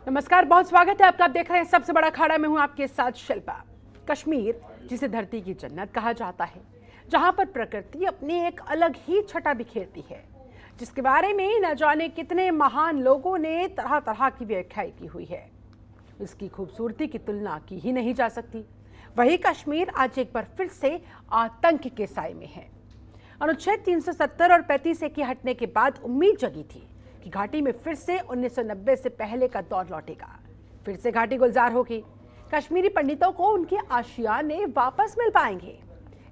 नमस्कार, बहुत स्वागत है आपका। आप देख रहे हैं सबसे बड़ा अखाड़ा में हूं आपके साथ शिल्पा। कश्मीर, जिसे धरती की जन्नत कहा जाता है, जहां पर प्रकृति अपनी एक अलग ही छटा बिखेरती है, जिसके बारे में न जाने कितने महान लोगों ने तरह तरह की व्याख्याएं की हुई है। इसकी खूबसूरती की तुलना की ही नहीं जा सकती। वही कश्मीर आज एक बार फिर से आतंक के साए में है। अनुच्छेद 370 और 35 की हटने के बाद उम्मीद जगी थी कि घाटी में फिर से 1990 से पहले का दौर लौटेगा। फिर से घाटी गुलजार होगी। कश्मीरी पंडितों को उनके आशियाने वापस मिल पाएंगे।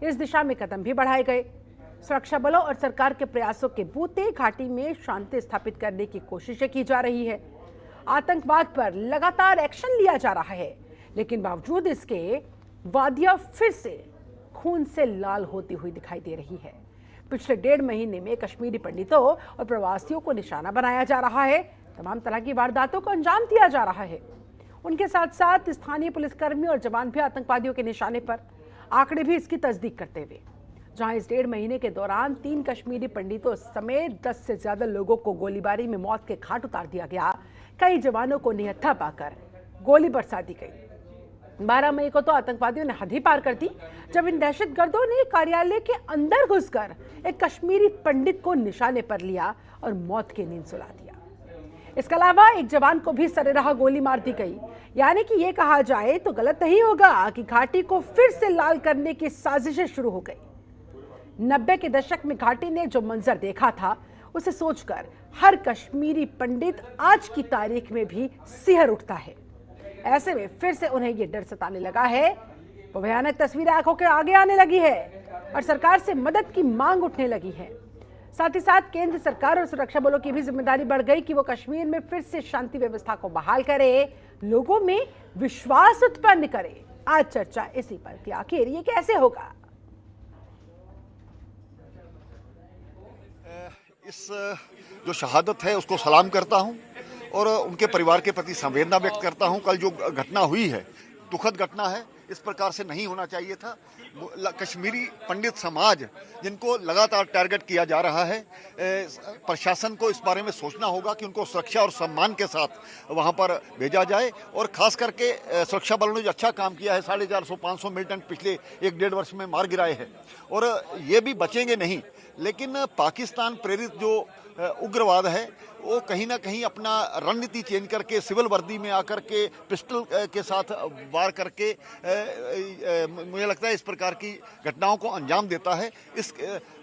इस दिशा में कदम भी बढ़ाए गए। सुरक्षा बलों और सरकार के प्रयासों के बूते घाटी में शांति स्थापित करने की कोशिशें की जा रही है। आतंकवाद पर लगातार एक्शन लिया जा रहा है, लेकिन बावजूद इसके वादियां फिर से खून से लाल होती हुई दिखाई दे रही है। पिछले 1.5 महीने में कश्मीरी पंडितों और प्रवासियों को निशाना बनाया जा रहा है। तमाम तरह की वारदातों को अंजाम दिया जा रहा है। उनके साथ साथ स्थानीय पुलिसकर्मी और जवान भी आतंकवादियों के निशाने पर। आंकड़े भी इसकी तस्दीक करते हुए, जहां इस 1.5 महीने के दौरान 3 कश्मीरी पंडितों समेत 10 से ज्यादा लोगों को गोलीबारी में मौत के घाट उतार दिया गया। कई जवानों को निहत्था पाकर गोली बरसा दी गई। 12 मई को तो आतंकवादियों ने हद ही पार कर दी, जब इन दहशतगर्दों ने कार्यालय के अंदर घुसकर एक कश्मीरी पंडित को निशाने पर लिया और मौत की नींद सुला दिया। इसके अलावा एक जवान को भी सरेराह गोली मार दी गई। यानी कि ये कहा जाए तो गलत नहीं होगा कि घाटी को फिर से लाल करने की साजिशें शुरू हो गई। 90 के दशक में घाटी ने जो मंजर देखा था, उसे सोचकर हर कश्मीरी पंडित आज की तारीख में भी सिहर उठता है। ऐसे में फिर से उन्हें ये डर सताने लगा है। वो भयानक तस्वीरें आंखों के आगे आने लगी है और सरकार से मदद की मांग उठने लगी है। साथ ही साथ केंद्र सरकार और सुरक्षा बलों की भी जिम्मेदारी बढ़ गई कि वो कश्मीर में फिर से शांति व्यवस्था को बहाल करे, लोगों में विश्वास उत्पन्न करे। आज चर्चा इसी पर कि आखिर ये कैसे होगा। इस जो शहादत है उसको सलाम करता हूं और उनके परिवार के प्रति संवेदना व्यक्त करता हूं। कल जो घटना हुई है, दुखद घटना है, इस प्रकार से नहीं होना चाहिए था। कश्मीरी पंडित समाज, जिनको लगातार टारगेट किया जा रहा है, प्रशासन को इस बारे में सोचना होगा कि उनको सुरक्षा और सम्मान के साथ वहां पर भेजा जाए। और खास करके सुरक्षा बलों ने जो अच्छा काम किया है, 450-500 मिलिटेंट पिछले 1-1.5 वर्ष में मार गिराए हैं और ये भी बचेंगे नहीं। लेकिन पाकिस्तान प्रेरित जो उग्रवाद है, वो कहीं ना कहीं अपना रणनीति चेंज करके सिविल वर्दी में आकर के पिस्टल के साथ वार करके मुझे लगता है इस प्रकार की घटनाओं को अंजाम देता है।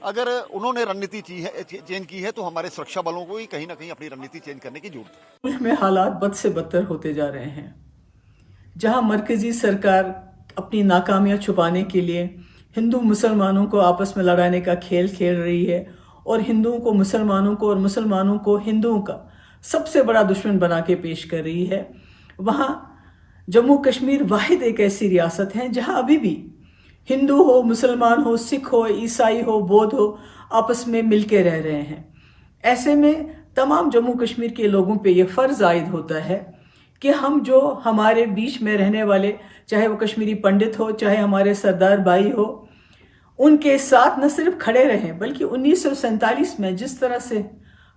अगर उन्होंने रणनीति चेंज की है तो हमारे सुरक्षा बलों को ही कहीं ना कहीं अपनी रणनीति चेंज करने की जरूरत है। मुल्क में हालात बद से बदतर होते जा रहे हैं, जहां मरकजी सरकार अपनी नाकामियां छुपाने के लिए हिंदू मुसलमानों को आपस में लड़ाने का खेल खेल रही है और हिंदुओं को मुसलमानों को और मुसलमानों को हिंदुओं का सबसे बड़ा दुश्मन बना के पेश कर रही है। वहाँ जम्मू कश्मीर वाहिद एक ऐसी रियासत है जहाँ अभी भी हिंदू हो, मुसलमान हो, सिख हो, ईसाई हो, बौद्ध हो, आपस में मिलके रह रहे हैं। ऐसे में तमाम जम्मू कश्मीर के लोगों पे ये फ़र्ज़ आयद होता है कि हम जो हमारे बीच में रहने वाले, चाहे वो कश्मीरी पंडित हो, चाहे हमारे सरदार भाई हो, उनके साथ न सिर्फ खड़े रहें, बल्कि 1947 में जिस तरह से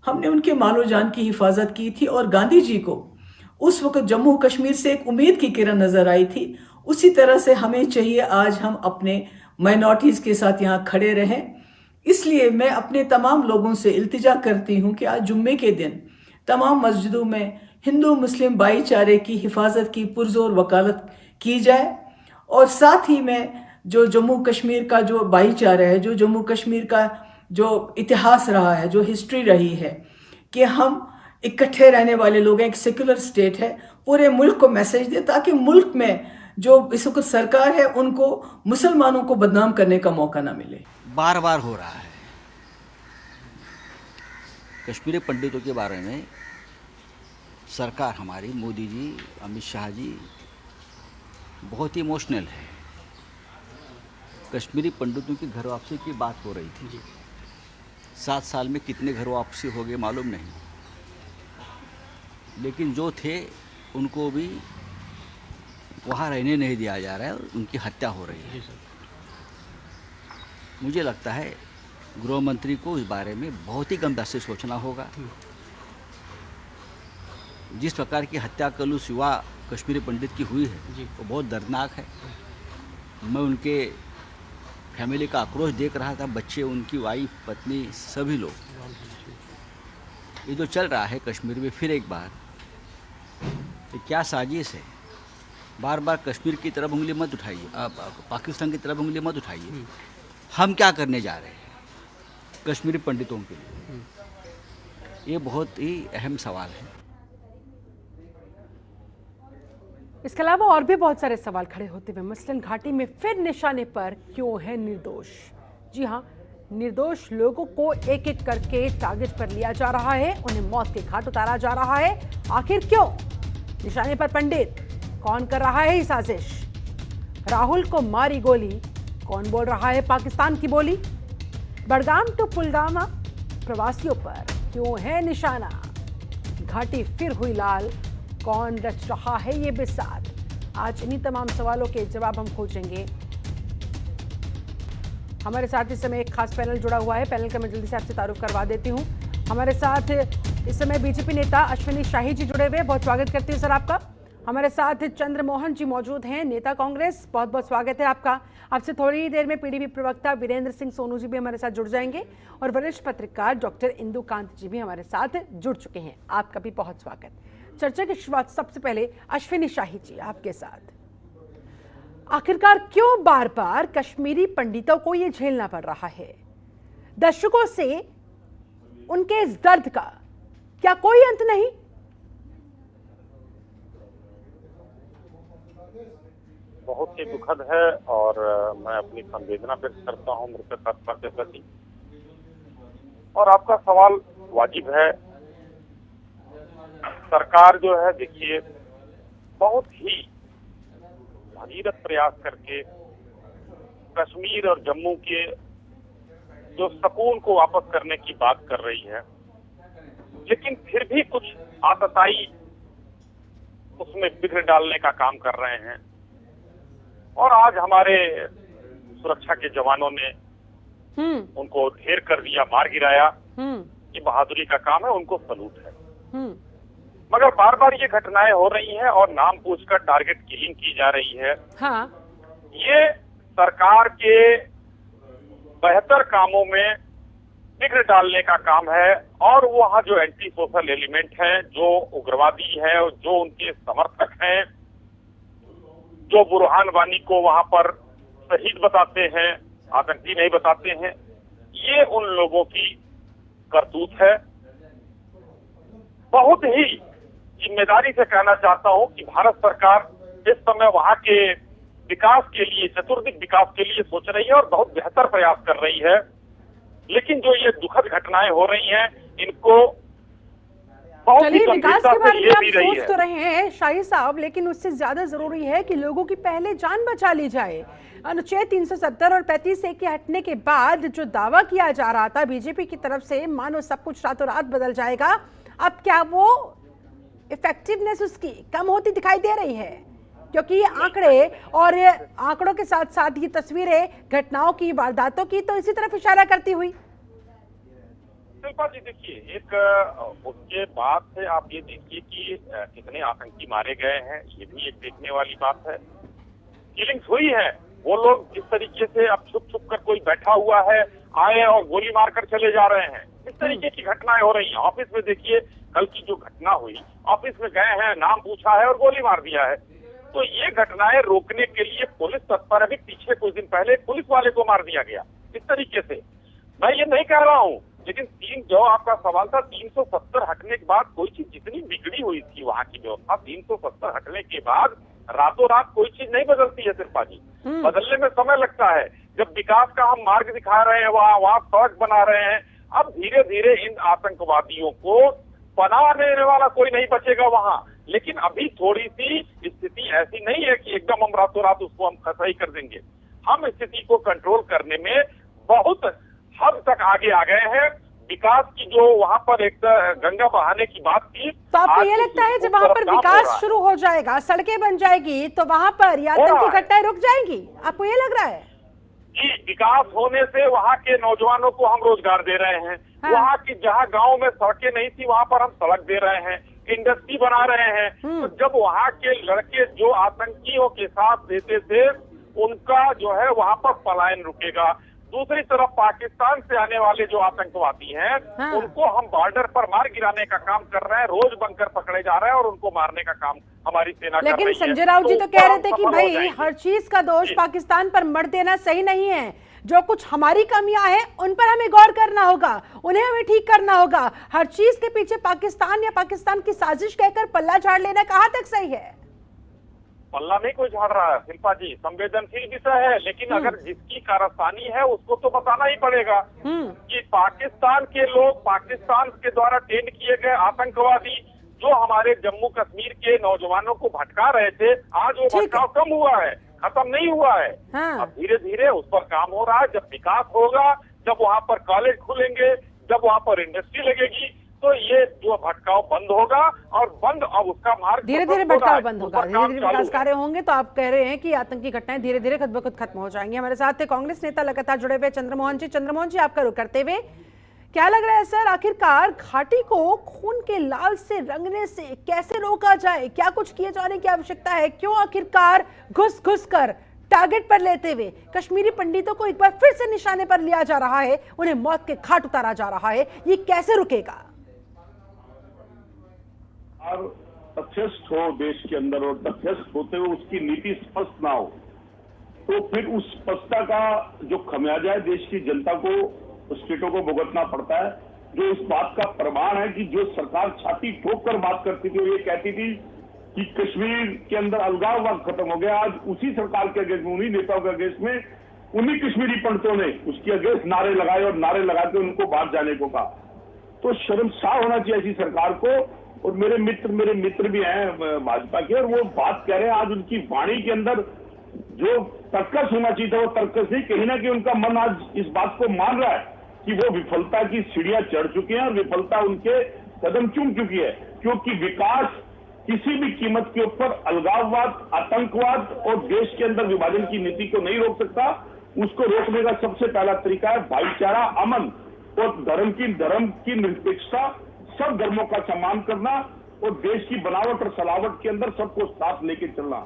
हमने उनके मालो जान की हिफाजत की थी और गांधी जी को उस वक्त जम्मू कश्मीर से एक उम्मीद की किरण नजर आई थी, उसी तरह से हमें चाहिए आज हम अपने माइनॉरिटीज़ के साथ यहाँ खड़े रहें। इसलिए मैं अपने तमाम लोगों से इल्तिजा करती हूँ कि आज जुम्मे के दिन तमाम मस्जिदों में हिंदू मुस्लिम भाईचारे की हिफाजत की पुरजोर वकालत की जाए। और साथ ही में जो जम्मू कश्मीर का जो भाईचारा है, जो जम्मू कश्मीर का जो इतिहास रहा है, जो हिस्ट्री रही है कि हम इकट्ठे रहने वाले लोग हैं, एक सेकुलर स्टेट है, पूरे मुल्क को मैसेज दे, ताकि मुल्क में जो इस वक्त सरकार है उनको मुसलमानों को बदनाम करने का मौका ना मिले। बार बार हो रहा है। कश्मीरी पंडितों के बारे में सरकार हमारी, मोदी जी, अमित शाह जी बहुत ही इमोशनल है। कश्मीरी पंडितों की घर वापसी की बात हो रही थी। 7 साल में कितने घर वापसी हो गए मालूम नहीं, लेकिन जो थे उनको भी वहाँ रहने नहीं दिया जा रहा है, उनकी हत्या हो रही है। मुझे लगता है गृह मंत्री को इस बारे में बहुत ही गंभीरता से सोचना होगा। जिस प्रकार की हत्या कलुष युवा कश्मीरी पंडित की हुई है वो बहुत दर्दनाक है। मैं उनके फैमिली का आक्रोश देख रहा था, बच्चे, उनकी वाइफ, पत्नी, सभी लोग। ये जो चल रहा है कश्मीर में फिर एक बार, ये क्या साजिश है। बार बार कश्मीर की तरफ उंगली मत उठाइए, पाकिस्तान की तरफ उंगली मत उठाइए। हम क्या करने जा रहे हैं कश्मीरी पंडितों के लिए, ये बहुत ही अहम सवाल है। इसके अलावा और भी बहुत सारे सवाल खड़े होते हुए, मसलन घाटी में फिर निशाने पर क्यों है निर्दोष। जी हां, निर्दोष लोगों को एक एक करके टारगेट पर लिया जा रहा है, उन्हें मौत के घाट उतारा जा रहा है। आखिर क्यों? निशाने पर पंडित, कौन कर रहा है ये साजिश? राहुल को मारी गोली, कौन बोल रहा है पाकिस्तान की बोली? बडगाम टू पुलवामा प्रवासियों पर क्यों है निशाना? घाटी फिर हुई लाल, कौन रच रहा है ये बिसात? आज इन्हीं तमाम सवालों के जवाब हम खोजेंगे। हमारे साथ इस समय एक खास पैनल जुड़ा हुआ है। पैनल का मैं जल्दी से आपसे तारुफ करवा देती हूँ। हमारे साथ इस समय बीजेपी नेता अश्विनी शाही जी जुड़े हुए, बहुत स्वागत करती हूँ सर आपका। हमारे साथ चंद्रमोहन जी मौजूद हैं, नेता कांग्रेस, बहुत बहुत स्वागत है आपका। आपसे थोड़ी देर में पीडीपी प्रवक्ता वीरेंद्र सिंह सोनू जी भी हमारे साथ जुड़ जाएंगे और वरिष्ठ पत्रकार डॉक्टर इंदु कांत जी भी हमारे साथ जुड़ चुके हैं। आपका भी बहुत स्वागत। चर्चा की शुरुआत सबसे पहले अश्विनी शाही जी आपके साथ। आखिरकार क्यों बार बार कश्मीरी पंडितों को यह झेलना पड़ रहा है? दशकों से उनके इस दर्द का क्या कोई अंत नहीं? बहुत ही दुखद है और मैं अपनी संवेदना व्यक्त करता हूं मृतक आत्मा के प्रति। और आपका सवाल वाजिब है। सरकार जो है, देखिए, बहुत ही भगीरथ प्रयास करके कश्मीर और जम्मू के जो सुकून को वापस करने की बात कर रही है, लेकिन फिर भी कुछ आतताई उसमें बिगड़ डालने का काम कर रहे हैं। और आज हमारे सुरक्षा के जवानों ने उनको ढेर कर दिया, मार गिराया। ये बहादुरी का काम है, उनको सलूट है। मगर बार बार ये घटनाएं हो रही हैं और नाम पूछकर टारगेट किलिंग की जा रही है। हाँ। ये सरकार के बेहतर कामों में बिगड़ डालने का काम है। और वहाँ जो एंटी सोशल एलिमेंट है, जो उग्रवादी है, जो उनके समर्थक हैं, जो बुरहान वानी को वहां पर शहीद बताते हैं, आतंकी नहीं बताते हैं, ये उन लोगों की करतूत है। बहुत ही जिम्मेदारी से कहना चाहता हूं कि भारत सरकार इस समय वहां के विकास के लिए, चतुर्दिक विकास के लिए सोच रही है और बहुत बेहतर प्रयास कर रही है। लेकिन जो ये दुखद घटनाएं हो रही हैं, इनको चलिए, विकास के बारे में आप सोच तो रहे हैं शाही साहब, लेकिन उससे ज्यादा जरूरी है कि लोगों की पहले जान बचा ली जाए। अनुच्छेद 370 और 35A के हटने के बाद जो दावा किया जा रहा था बीजेपी की तरफ से, मानो सब कुछ रातों रात बदल जाएगा, अब क्या वो इफेक्टिवनेस उसकी कम होती दिखाई दे रही है? क्योंकि ये आंकड़े और आंकड़ों के साथ साथ ये तस्वीरें घटनाओं की, वारदातों की, तो इसी तरफ इशारा करती हुई। शिल्पा जी, देखिए, एक उसके बाद से आप ये देखिए कि कितने आतंकी मारे गए हैं, ये भी एक देखने वाली बात है। किलिंग्स हुई है, वो लोग जिस तरीके से अब छुप छुप कर कोई बैठा हुआ है, आए और गोली मारकर चले जा रहे हैं, इस तरीके की घटनाएं हो रही हैं। ऑफिस में देखिए, कल की जो घटना हुई, ऑफिस में गए हैं, नाम पूछा है और गोली मार दिया है। तो ये घटनाएं रोकने के लिए पुलिस तत्पर है। अभी पीछे कुछ दिन पहले पुलिस वाले को मार दिया गया इस तरीके से। मैं ये नहीं कह रहा हूँ, लेकिन जो आपका सवाल था 370 हटने के बाद कोई चीज जितनी बिगड़ी हुई थी वहाँ की व्यवस्था, 370 हटने के बाद रातों रात कोई चीज नहीं बदलती है सिर्फ जी, बदलने में समय लगता है। जब विकास का हम मार्ग दिखा रहे हैं, वहाँ सड़क बना रहे हैं, अब धीरे धीरे इन आतंकवादियों को पनाह देने वाला कोई नहीं बचेगा वहाँ। लेकिन अभी थोड़ी सी स्थिति ऐसी नहीं है कि एकदम हम रातों रात उसको हम सही कर देंगे। हम स्थिति को कंट्रोल करने में बहुत हद तक आगे आ गए हैं। विकास की जो वहाँ पर एक गंगा बहाने की बात थी, तो आपको ये लगता है जब वहाँ पर विकास शुरू हो जाएगा, सड़कें बन जाएगी, तो वहाँ पर आतंकी घटनाएं रुक जाएंगी? आपको ये लग रहा है? जी, विकास होने से वहाँ के नौजवानों को हम रोजगार दे रहे हैं। हाँ। वहाँ की जहाँ गांव में सड़कें नहीं थी, वहाँ पर हम सड़क दे रहे हैं। इंडस्ट्री बना रहे हैं। तो जब वहाँ के लड़के जो आतंकियों के साथ रहते थे उनका जो है वहाँ पर पलायन रुकेगा। दूसरी तरफ पाकिस्तान से आने वाले जो आतंकवादी हैं उनको हम बॉर्डर पर मार गिराने का काम कर रहे हैं, रोज बंकर पकड़े जा रहे हैं और उनको मारने का काम हमारी सेना कर रही है। लेकिन संजय राउत जी तो कह रहे थे कि भाई हर चीज का दोष पाकिस्तान पर मत देना सही नहीं है, जो कुछ हमारी कमियां हैं उन पर हमें गौर करना होगा, उन्हें हमें ठीक करना होगा। हर चीज के पीछे पाकिस्तान या पाकिस्तान की साजिश कहकर पल्ला झाड़ लेना कहां तक सही है? पल्ला नहीं कोई झाड़ रहा है शिल्पा जी, संवेदनशील विषय है, लेकिन अगर जिसकी कारस्तानी है उसको तो बताना ही पड़ेगा कि पाकिस्तान के लोग, पाकिस्तान के द्वारा ट्रेन किए गए आतंकवादी जो हमारे जम्मू कश्मीर के नौजवानों को भटका रहे थे, आज वो भटकाव कम हुआ है, खत्म नहीं हुआ है। अब धीरे धीरे उस पर काम हो रहा है। जब विकास होगा, जब वहाँ पर कॉलेज खुलेंगे, जब वहाँ पर इंडस्ट्री लगेगी, तो ये जो भटकाव बंद होगा और बंद अब उसका मार्ग धीरे धीरे भटकाव बंद होगा, धीरे धीरे विकास कार्य होंगे। तो आप कह रहे हैं कि आतंकी घटनाएं धीरे धीरे खुद ब खुद खत्म हो जाएंगी। हमारे साथ थे कांग्रेस नेता लगातार जुड़े हुए चंद्रमोहन जी। चंद्रमोहन जी, आपका रुख करते हुए क्या लग रहा है सर, आखिरकार घाटी को खून के लाल से रंगने से कैसे रोका जाए? क्या कुछ किए जाने की आवश्यकता है? क्यों आखिरकार घुस घुस कर टारगेट पर लेते हुए कश्मीरी पंडितों को एक बार फिर से निशाने पर लिया जा रहा है, उन्हें मौत के घाट उतारा जा रहा है? ये कैसे रुकेगा? और तथ्यस्थ हो देश के अंदर और तथ्यस्थ होते हुए उसकी नीति स्पष्ट ना हो, तो फिर उस स्पष्टता का जो खमियाजा है देश की जनता को, स्टेटों को भुगतना पड़ता है। जो इस बात का प्रमाण है कि जो सरकार छाती ठोक कर बात करती थी और ये कहती थी कि कश्मीर के अंदर अलगाववाद खत्म हो गया, आज उसी सरकार के अगेंस्ट में, उन्हीं नेताओं के अगेंस्ट में, उन्हीं कश्मीरी पंडितों ने उसके अगेंस्ट नारे लगाए और नारे लगा के उनको बाहर जाने को कहा। तो शर्मसार होना चाहिए ऐसी सरकार को। और मेरे मित्र भी हैं भाजपा के, और वो बात कह रहे हैं, आज उनकी वाणी के अंदर जो तर्कस होना चाहिए था वो तर्कस नहीं, कहीं ना कहीं उनका मन आज इस बात को मान रहा है कि वो विफलता की सीढ़ियां चढ़ चुके हैं और विफलता उनके कदम चूम चुकी है। क्योंकि विकास किसी भी कीमत के ऊपर अलगाववाद, आतंकवाद और देश के अंदर विभाजन की नीति को नहीं रोक सकता। उसको रोकने का सबसे पहला तरीका है भाईचारा, अमन और धर्म की निरपेक्षता, सब धर्मों का सम्मान करना और देश की बनावट और सलावट के अंदर सबको साथ लेके चलना।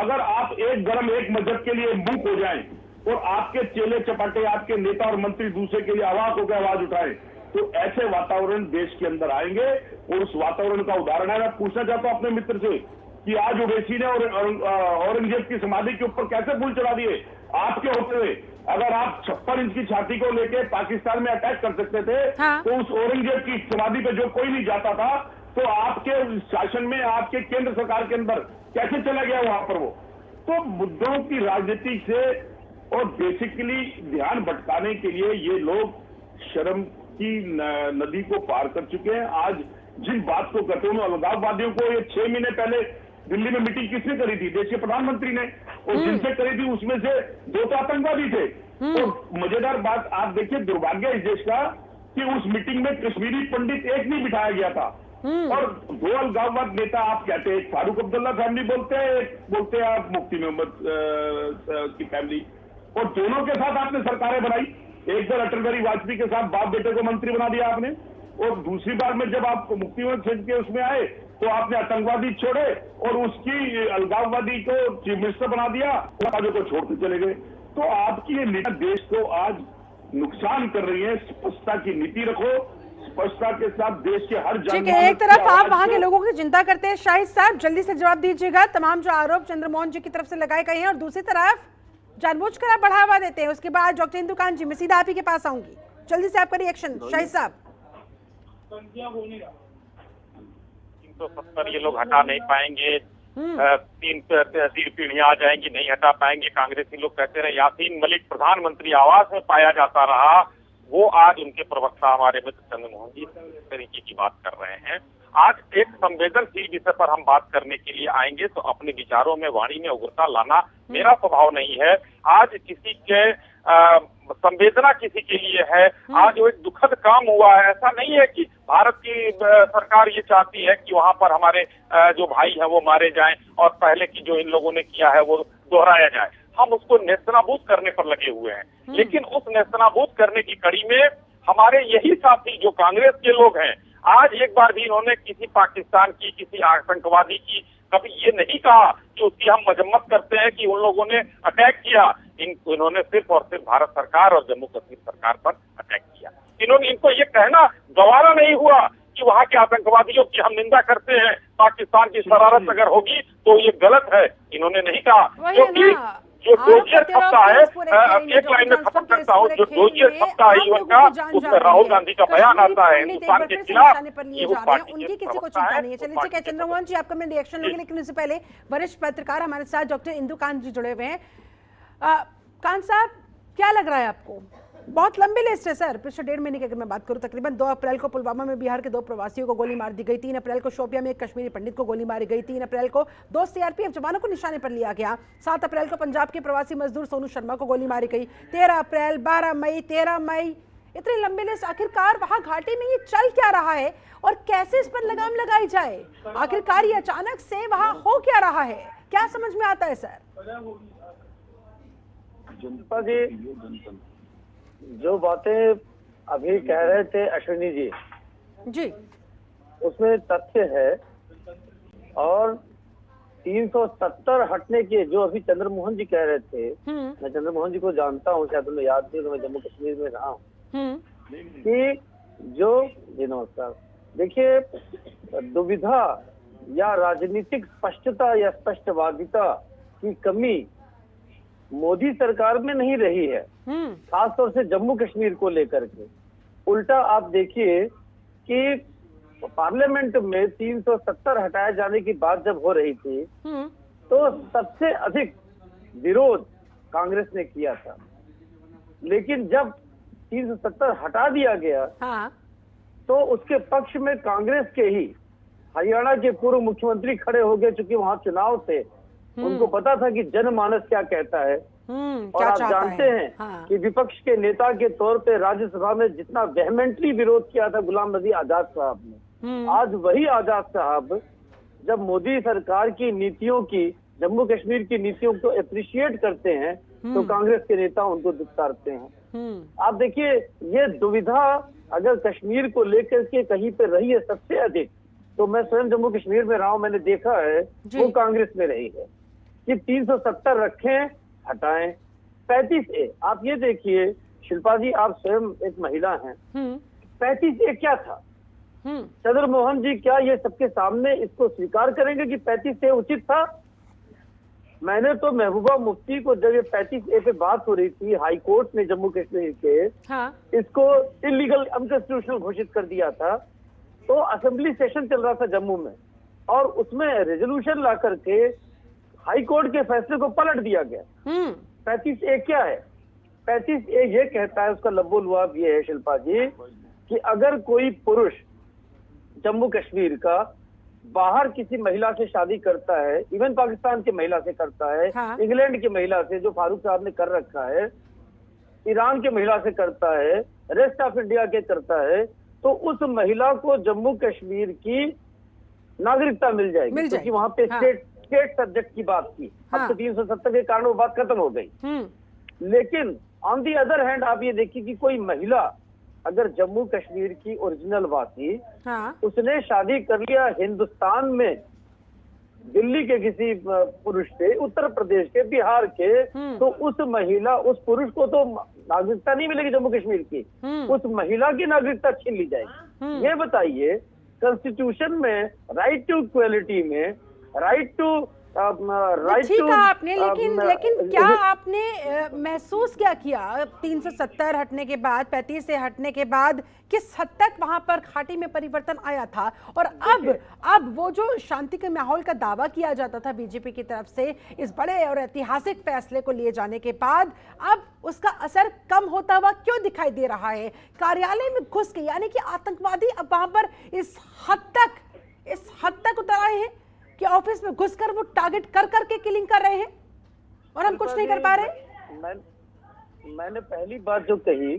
अगर आप एक धर्म, एक मजहब के लिए मूक हो जाएं और आपके चेले चपाटे, आपके नेता और मंत्री दूसरे के लिए अवाक होकर आवाज उठाएं, तो ऐसे वातावरण देश के अंदर आएंगे। और उस वातावरण का उदाहरण है, मैं पूछना चाहता हूं अपने मित्र से कि आज ओवैसी ने औरंगजेब की समाधि के ऊपर कैसे फूल चढ़ा दिए आपके होते हुए। अगर आप 56 इंच की छाती को लेके पाकिस्तान में अटैक कर सकते थे, तो उस औरंगजेब की समाधि पे जो कोई नहीं जाता था, तो आपके शासन में, आपके केंद्र सरकार के अंदर कैसे चला गया वहां पर वो? तो मुद्दों की राजनीति से और बेसिकली ध्यान भटकाने के लिए ये लोग शर्म की नदी को पार कर चुके हैं। आज जिन बात को करते हैं, अलगाववादियों को ये 6 महीने पहले दिल्ली में मीटिंग किसने करी थी? देश के प्रधानमंत्री ने। और जिनसे करी थी उसमें से 2 तो आतंकवादी थे। और मजेदार बात आप देखिए, दुर्भाग्य इस देश का कि उस मीटिंग में कश्मीरी पंडित एक नहीं बिठाया गया था। और 2 अलगाववाद नेता आप कहते हैं, फारूक अब्दुल्ला फैमिली बोलते हैं आप मुफ्ती मोहम्मद की फैमिली, और दोनों के साथ आपने सरकारें बनाई। एक बार अटल बिहारी वाजपेयी के साथ बाप बेटे को मंत्री बना दिया आपने, और दूसरी बार में जब आप मुफ्ती मोहम्मद के उसमें आए तो आपने आतंकवादी छोड़े और उसकी अलगाववादी को चीफ मिनिस्टर बना दिया, को छोड़ते चले गए। तो आपकी ये नीति देश को आज नुकसान कर रही है। स्पष्टता की नीति रखो, स्पष्टता के साथ देश के हर ठीक है। एक तरफ आप वहां के लोगों की चिंता करते हैं, शाहिद साहब जल्दी से जवाब दीजिएगा तमाम जो आरोप चंद्रमोहन जी की तरफ से लगाए गए हैं, और दूसरी तरफ जानबूझकर आप बढ़ावा देते हैं। उसके बाद डॉक्टर इंदुकान जी, मैं सीधा आप ही के पास आऊंगी, जल्दी से आपका रिएक्शन शाहिद साहब। 370 ये लोग हटा नहीं पाएंगे, 3 पीढ़ियां आ जाएंगी, नहीं हटा पाएंगे। कांग्रेसी लोग कहते रहे। यासीन मलिक प्रधानमंत्री आवास में पाया जाता रहा, वो आज उनके प्रवक्ता हमारे मित्र चंद्रमोहन जी इस तरीके की बात कर रहे हैं। आज एक संवेदनशील विषय पर हम बात करने के लिए आएंगे, तो अपने विचारों में, वाणी में उग्रता लाना मेरा स्वभाव नहीं है। आज किसी के संवेदना किसी के लिए है, आज वो एक दुखद काम हुआ है। ऐसा नहीं है कि भारत की सरकार ये चाहती है कि वहां पर हमारे जो भाई हैं वो मारे जाएं और पहले की जो इन लोगों ने किया है वो दोहराया जाए। हम उसको नेस्तनाबूद करने पर लगे हुए हैं। लेकिन उस नेस्तनाबूद करने की कड़ी में हमारे यही साथी जो कांग्रेस के लोग हैं, आज एक बार भी इन्होंने किसी पाकिस्तान की, किसी आतंकवादी की कभी ये नहीं कहा कि उसकी हम मजम्मत करते हैं कि उन लोगों ने अटैक किया। इन्होंने सिर्फ और सिर्फ भारत सरकार और जम्मू कश्मीर सरकार पर अटैक किया। इनको ये कहना गवारा नहीं हुआ कि वहाँ के आतंकवादियों की हम निंदा करते हैं, पाकिस्तान की शरारत अगर होगी तो ये गलत है, इन्होंने नहीं कहा। क्योंकि जो डोजियर सप्ताह है, एक लाइन में खत्म करता हूँ, जो डोजियर सप्ताह है ईवन का, उसमें राहुल गांधी का बयान आता है हिंदुस्तान के खिलाफ, ये वो पार्टी उनकी किसी को चिंता नहीं है। चलिए ठीक है चंद्रमोहन जी, आपका मैं रिएक्शन लूंगी, लेकिन उससे पहले वरिष्ठ पत्रकार हमारे साथ डॉक्टर इंदु कांत जी जुड़े हुए हैं। कांत साहब, क्या लग रहा है आपको? बहुत लंबी लिस्ट है सर। पिछले 1.5 महीने की अगर मैं बात करूं, तकरीबन 2 अप्रैल को पुलवामा में बिहार के 2 प्रवासियों को गोली मार दी गई, 3 अप्रैल को शोपिया में एक कश्मीरी पंडित को गोली मारी गई, 3 अप्रैल को 2 सीआरपीएफ जवानों को निशाने पर लिया गया, 7 अप्रैल को पंजाब के प्रवासी मजदूर सोनू शर्मा को गोली मारी गई, 13 अप्रैल, 12 मई, 13 मई, इतनी लंबी लिस्ट। आखिरकार वहां घाटी में ये चल क्या रहा है और कैसे इस पर लगाम लगाई जाए? आखिरकार ये अचानक से वहां हो क्या रहा है, क्या समझ में आता है सर? जनता जी, जो बातें अभी कह रहे थे अश्विनी जी, उसमें तथ्य है। और 370 हटने के जो अभी चंद्रमोहन जी कह रहे थे, मैं चंद्रमोहन जी को जानता हूँ, शायद उन्हें याद नहीं, तो मैं जम्मू कश्मीर में रहा हूँ कि जो जी नमस्कार, देखिए दुविधा या राजनीतिक स्पष्टता या स्पष्टवादिता की कमी मोदी सरकार में नहीं रही है, खासतौर से जम्मू कश्मीर को लेकर के। उल्टा आप देखिए कि पार्लियामेंट में 370 हटाए जाने की बात जब हो रही थी तो सबसे अधिक विरोध कांग्रेस ने किया था, लेकिन जब 370 हटा दिया गया तो उसके पक्ष में कांग्रेस के ही हरियाणा के पूर्व मुख्यमंत्री खड़े हो गए, चूंकि वहां चुनाव थे, उनको पता था कि जनमानस क्या कहता है। और आप जानते हैं कि विपक्ष के नेता के तौर पे राज्यसभा में जितना वेहमेंटली विरोध किया था गुलाम नबी आजाद साहब ने, आज वही आजाद साहब जब मोदी सरकार की नीतियों की, जम्मू कश्मीर की नीतियों को अप्रिशिएट करते हैं तो कांग्रेस के नेता उनको दुत्कारते हैं। आप देखिए, ये दुविधा अगर कश्मीर को लेकर के कहीं पे रही है सबसे अधिक, तो मैं स्वयं जम्मू कश्मीर में रहा हूं, मैंने देखा है वो कांग्रेस में रही है कि 370 रखें, हटाएं। 35A, आप ये देखिए शिल्पा जी, आप स्वयं एक महिला हैं, 35A क्या था? चंद्रमोहन जी क्या ये सबके सामने इसको स्वीकार करेंगे कि 35A उचित था? मैंने तो महबूबा मुफ्ती को, जब ये 35A पे बात हो रही थी हाई कोर्ट ने जम्मू कश्मीर के, इसको इलीगल अनकॉन्स्टिट्यूशनल घोषित कर दिया था, तो असेंबली सेशन चल रहा था जम्मू में और उसमें रेजोल्यूशन ला करके हाई कोर्ट के फैसले को पलट दिया गया। 35A क्या है? 35A ये कहता है, उसका लब्बो लुआब ये है शिल्पा जी, कि अगर कोई पुरुष जम्मू कश्मीर का बाहर किसी महिला से शादी करता है, इवन पाकिस्तान की महिला से करता है, इंग्लैंड की महिला से जो फारूक साहब ने कर रखा है, ईरान की महिला से करता है, रेस्ट ऑफ इंडिया के करता है, तो उस महिला को जम्मू कश्मीर की नागरिकता मिल जाएगी, क्योंकि वहां पे स्टेट सब्जेक्ट की बात की। अब तो 370 के कारण वो बात खत्म हो गई। लेकिन ऑन दी अदर हैंड आप ये देखिए कि कोई महिला अगर जम्मू कश्मीर की ओरिजिनल वासी, उसने शादी कर लिया हिंदुस्तान में दिल्ली के किसी पुरुष से, उत्तर प्रदेश के, बिहार के, तो उस महिला, उस पुरुष को तो नागरिकता नहीं मिलेगी जम्मू कश्मीर की, उस महिला की नागरिकता छीन ली जाएगी। ये बताइए, कॉन्स्टिट्यूशन में राइट टू इक्वलिटी में, राइट टू ठीक है आपने, लेकिन क्या आपने महसूस क्या किया 370 हटने के बाद, 35 से हटने के बाद, किस हद तक वहां पर घाटी में परिवर्तन आया था? और अब वो जो शांति के माहौल का दावा किया जाता था बीजेपी की तरफ से इस बड़े और ऐतिहासिक फैसले को लिए जाने के बाद, अब उसका असर कम होता हुआ क्यों दिखाई दे रहा है? कार्यालय में घुस के, यानी कि आतंकवादी अब वहां पर इस हद तक उतर आए हैं कि ऑफिस में घुसकर वो टारगेट कर करके किलिंग कर रहे हैं और हम कुछ नहीं कर पा रहे। मैंने पहली बात जो कही,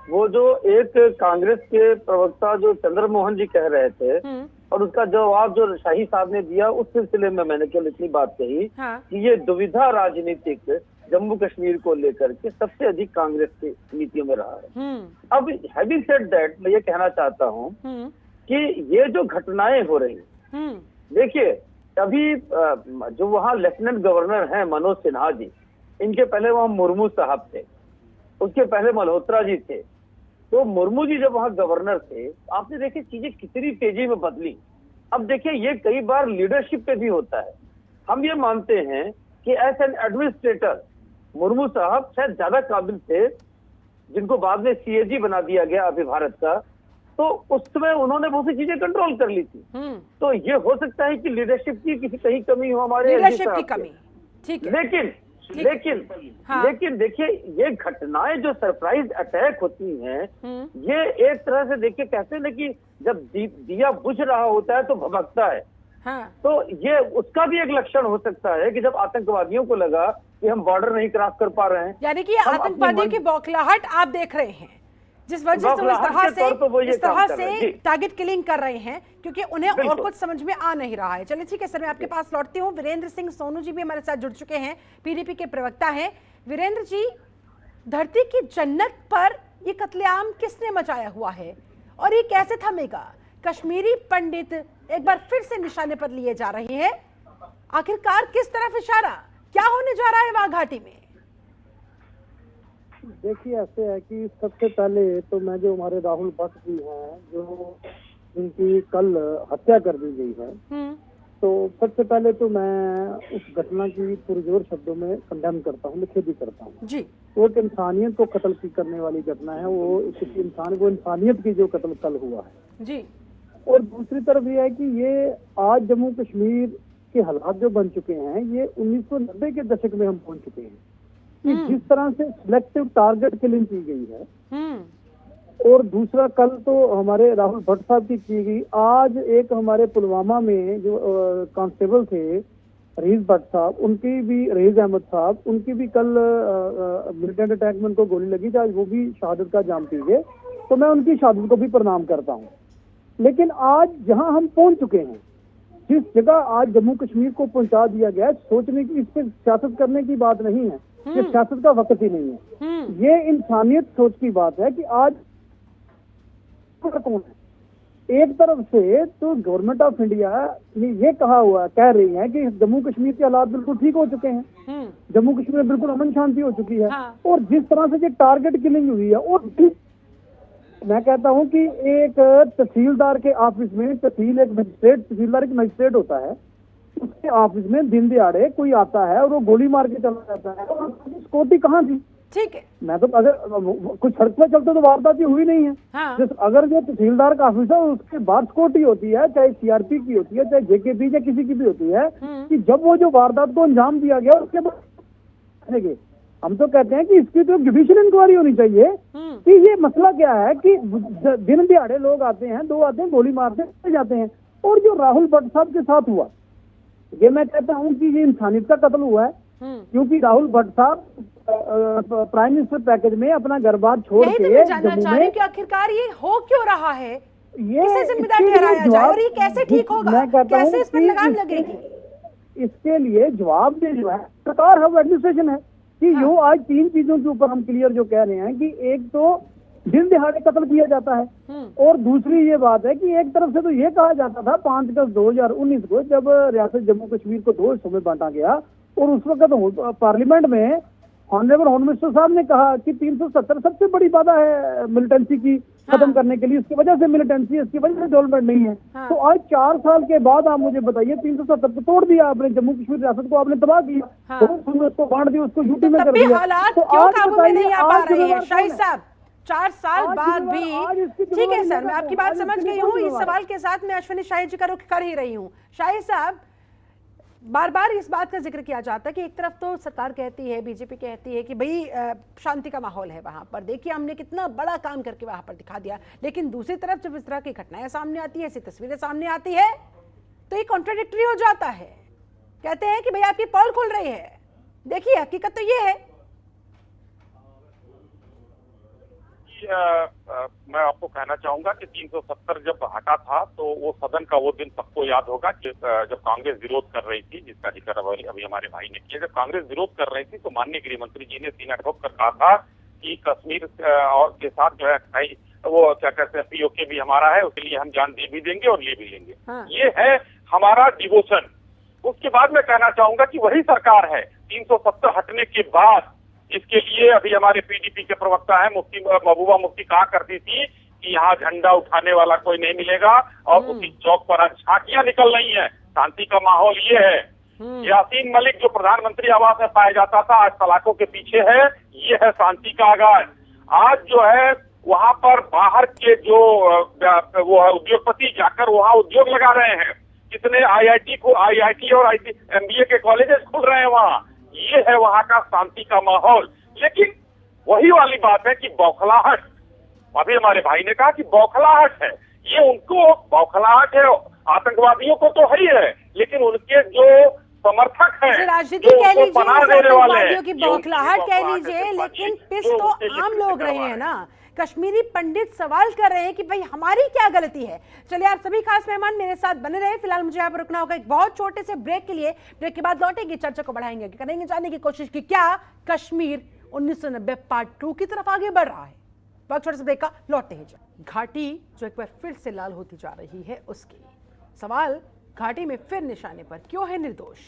वो जो एक कांग्रेस के प्रवक्ता जो चंद्रमोहन जी कह रहे थे, और उसका जवाब जो शाही साहब ने दिया, उस सिलसिले में मैंने केवल इतनी बात कही कि ये दुविधा राजनीतिक जम्मू कश्मीर को लेकर के सबसे अधिक कांग्रेस की नीतियों में रहा है। अब हैविंग सेड दैट, मैं ये कहना चाहता हूँ कि ये जो घटनाएं हो रही, देखिए अभी जो वहाँ लेफ्टिनेंट गवर्नर हैं मनोज सिन्हा जी, इनके पहले वहाँ मुर्मू साहब थे, उसके पहले मल्होत्रा जी थे। तो मुर्मू जी जब वहाँ गवर्नर थे, आपने देखी चीजें कितनी तेजी में बदली। अब देखिए ये कई बार लीडरशिप पे भी होता है। हम ये मानते हैं कि एज एन एडमिनिस्ट्रेटर मुर्मू साहब शायद ज्यादा काबिल थे, जिनको बाद में सीएजी बना दिया गया अभी भारत का, तो उस समय उन्होंने बहुत सी चीजें कंट्रोल कर ली थी। तो ये हो सकता है कि लीडरशिप की किसी कहीं कमी हो हमारे लीडरशिप की कमी, ठीक है। लेकिन देखिए ये घटनाएं जो सरप्राइज अटैक होती हैं, ये एक तरह से देखिए कहते हैं ना कि जब दिया बुझ रहा होता है तो भभकता है। हाँ। तो ये उसका भी एक लक्षण हो सकता है कि जब आतंकवादियों को लगा कि हम बॉर्डर नहीं क्रॉस कर पा रहे हैं, यानी कि आतंकवादियों की बौखलाहट आप देख रहे हैं, जिस वजह से इस तरह से टारगेट किलिंग कर रहे हैं, क्योंकि उन्हें और कुछ समझ में आ नहीं रहा है। चलिए ठीक है सर, मैं आपके पास लौटती हूँ। वीरेंद्र सिंह सोनू जी भी हमारे साथ जुड़ चुके हैं, पीडीपी के प्रवक्ता हैं। वीरेंद्र जी, धरती की जन्नत पर ये कत्लेआम किसने मचाया हुआ है और ये कैसे थमेगा? कश्मीरी पंडित एक बार फिर से निशाने पर लिए जा रहे हैं, आखिरकार किस तरफ इशारा, क्या होने जा रहा है वहां घाटी में? देखिए ऐसे है कि सबसे पहले तो मैं जो हमारे राहुल भट्ट जी हैं, जो इनकी कल हत्या कर दी गई है, तो सबसे पहले तो मैं उस घटना की पुरजोर शब्दों में कंडेम करता हूँ, निषेध करता हूँ जी। वो एक इंसानियत को कत्ल की करने वाली घटना है, वो किसी इंसान को इंसानियत की जो कत्ल कल हुआ है जी। और दूसरी तरफ ये है कि ये आज जम्मू कश्मीर के हालात जो बन चुके हैं, ये 1990 के दशक में हम पहुंच चुके हैं कि जिस तरह से सिलेक्टिव टारगेट किलिंग की गई है, और दूसरा कल तो हमारे राहुल भट्ट साहब की गई, आज एक हमारे पुलवामा में जो कांस्टेबल थे रईस भट्ट साहब, उनकी भी, रईस अहमद साहब, उनकी भी कल मिलिटेंट अटैक में उनको गोली लगी थी, आज वो भी शहादत का जाम पी गए। तो मैं उनकी शहादत को भी प्रणाम करता हूँ। लेकिन आज जहाँ हम पहुंच चुके हैं, जिस जगह आज जम्मू कश्मीर को पहुंचा दिया गया, सोचने की, इस पर सियासत करने की बात नहीं है, ये सियासत का वक्त ही नहीं है, ये इंसानियत सोच की बात है कि आज कौन है। एक तरफ से तो गवर्नमेंट ऑफ इंडिया ने ये कह रही है कि जम्मू कश्मीर के हालात बिल्कुल ठीक हो चुके हैं, जम्मू कश्मीर में बिल्कुल अमन शांति हो चुकी है, और जिस तरह से ये टारगेट किलिंग हुई है, और मैं कहता हूं कि एक तहसीलदार के ऑफिस में, तहसीलदार एक मजिस्ट्रेट होता है, उसके ऑफिस में दिन दिहाड़े कोई आता है और वो गोली मार के चला जाता है, और सिक्योरिटी कहाँ थी? ठीक है, मैं तो अगर कुछ सड़क पर चलते तो वारदात हुई नहीं है। हाँ। अगर जो तहसीलदार का ऑफिस है उसके बाद सिक्योरिटी होती है, चाहे सीआरपी की होती है, चाहे जेकेपी या किसी की भी होती है, कि जब वो जो वारदात को अंजाम दिया गया उसके बाद हम तो कहते हैं कि इसकी तो जुडिशियल इंक्वायरी होनी चाहिए कि ये मसला क्या है कि दिन दिहाड़े लोग आते हैं, दो आते हैं, गोली मारते जाते हैं। और जो राहुल भट्ट साहब के साथ हुआ, ये मैं कहता हूं कि ये इंसानियत का कत्ल हुआ है, क्योंकि राहुल भट्ट साहब प्राइम मिनिस्टर पैकेज में अपना घर बार छोड़ के जानना चाह रहे कि आखिरकार ये हो क्यों रहा है, किसे जिम्मेदार ठहराया जाए और ये कैसे ठीक होगा, कैसे इस पर लगाम लगेगी? इसके लिए जवाब दे जो है सरकार है, एडमिनिस्ट्रेशन है कि यो आज तीन चीजों के ऊपर हम क्लियर जो कह रहे हैं कि एक तो दिन दिहाड़े कत्ल किया जाता है, और दूसरी ये बात है कि एक तरफ से तो ये कहा जाता था 5 अगस्त 2019 को जब रियासत जम्मू कश्मीर को 2 हिस्सों में बांटा गया, और उस वक्त पार्लियामेंट में ऑनरेबल होम मिनिस्टर साहब ने कहा कि 370 सबसे बड़ी बाधा है मिलिटेंसी की खत्म करने के लिए, इसकी वजह से मिलिटेंसी, इसकी वजह से डेवलपमेंट नहीं है। तो आज 4 साल के बाद आप मुझे बताइए 370 को तोड़ दिया आपने, जम्मू कश्मीर रियासत को आपने तबाह किया, तो उसको बांट दिया, उसको यूटी में कर दिया। तो क्यों काबू में नहीं आ पा रहे हैं शाहिद साहब 4 साल बाद भी? ठीक है सर, मैं आपकी बात समझ गई हूँ। इस सवाल के साथ मैं अश्विनी शाहिद जी का रुख कर ही रही हूँ। शाहिद साहब, बार बार इस बात का जिक्र किया जाता है कि एक तरफ तो सरकार कहती है, बीजेपी कहती है कि भाई शांति का माहौल है वहां पर, देखिए हमने कितना बड़ा काम करके वहां पर दिखा दिया, लेकिन दूसरी तरफ जब इस तरह की घटनाएं सामने आती है, ऐसी तस्वीरें सामने आती है, तो ये कॉन्ट्राडिक्टरी हो जाता है। कहते हैं कि भाई आपकी पोल खुल रही है, देखिए हकीकत तो ये है। मैं आपको कहना चाहूंगा कि 370 जब हटा था तो वो सदन का वो दिन सबको याद होगा जब कांग्रेस विरोध कर रही थी, जिसका जिक्र अभी हमारे भाई ने किया। जब कांग्रेस विरोध कर रही थी तो माननीय गृह मंत्री जी ने सीना ठोक कर कहा था कि कश्मीर और के साथ जो है वो क्या कहते हैं पीओके भी हमारा है, उसके लिए हम जान दे भी देंगे और ले भी लेंगे। हाँ। ये है हमारा डिवोशन। उसके बाद मैं कहना चाहूंगा कि वही सरकार है 370 हटने के बाद, इसके लिए अभी हमारे पीडीपी के प्रवक्ता है मुफ्ती महबूबा मुफ्ती कहा करती थी कि यहाँ झंडा उठाने वाला कोई नहीं मिलेगा और उसी चौक पर आज झांकियां निकल रही हैं, शांति का माहौल ये है। यासीन मलिक जो प्रधानमंत्री आवास में पाया जाता था आज सलाखों के पीछे है, ये है शांति का आगाज। आज जो है वहां पर बाहर के जो वो उद्योगपति जाकर वहां उद्योग लगा रहे हैं, कितने आईआईटी और एमबीए के कॉलेजेस खुल रहे हैं वहां, ये है वहां का शांति का माहौल। लेकिन वही वाली बात है कि बौखलाहट, अभी हमारे भाई ने कहा कि बौखलाहट है, ये उनको बौखलाहट है, आतंकवादियों को तो है ही है, लेकिन उनके जो समर्थक हैं, राजनीति कह लीजिए, आतंकवादियों की ये बौखलाहट उनकी कह बौखलाहट लीजिए, है। लेकिन पिस जो तो उनके आम लिए लोग रहे करवा हैं ना। कश्मीरी पंडित सवाल कर रहे हैं कि भाई हमारी क्या गलती है। चलिए आप सभी खास मेहमान मेरे साथ बने रहे, फिलहाल मुझे यहाँ पर रुकना होगा एक बहुत छोटे से ब्रेक के लिए। ब्रेक के बाद लौटेंगे, चर्चा को बढ़ाएंगे, करेंगे जानने की कोशिश की क्या कश्मीर 1990 पार्ट 2 की तरफ आगे बढ़ रहा है। वक्त छोटे से ब्रेक का, लौटते हैं। घाटी जो एक बार फिर से लाल होती जा रही है, उसकी सवाल घाटी में फिर निशाने पर क्यों है निर्दोष,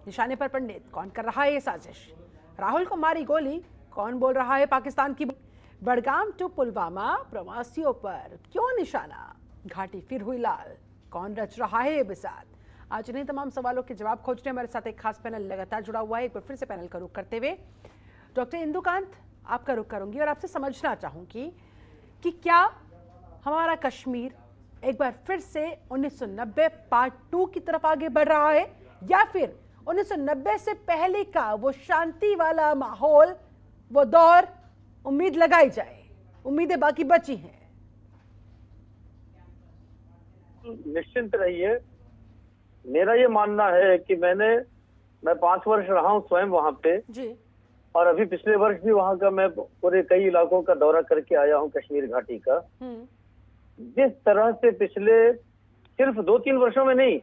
निशाने पर पंडित, कौन कर रहा है ये साजिश, राहुल को मारी गोली, कौन बोल रहा है पाकिस्तान की, बड़गाम टू पुलवामा प्रवासियों पर क्यों निशाना, घाटी फिर हुई लाल, कौन रच रहा है ये बिसात। आज इन्हीं तमाम सवालों के जवाब खोजने हमारे साथ एक खास पैनल लगातार जुड़ा हुआ है। एक बार फिर से पैनल का रुख करते हुए डॉक्टर इंदुकांत आपका रुख करूंगी और आपसे समझना चाहूंगी कि क्या हमारा कश्मीर एक बार फिर से 1990 पार्ट 2 की तरफ आगे बढ़ रहा है, या फिर 1990 से पहले का वो शांति वाला माहौल, वो दौर उम्मीद लगाई जाए, उम्मीदें बाकी बची हैं। निश्चिंत रहिए, मेरा ये मानना है कि मैं 5 वर्ष रहा हूँ स्वयं वहाँ पे जी, और अभी पिछले वर्ष भी वहाँ का मैं पूरे कई इलाकों का दौरा करके आया हूँ कश्मीर घाटी का। जिस तरह से पिछले सिर्फ 2-3 वर्षों में नहीं,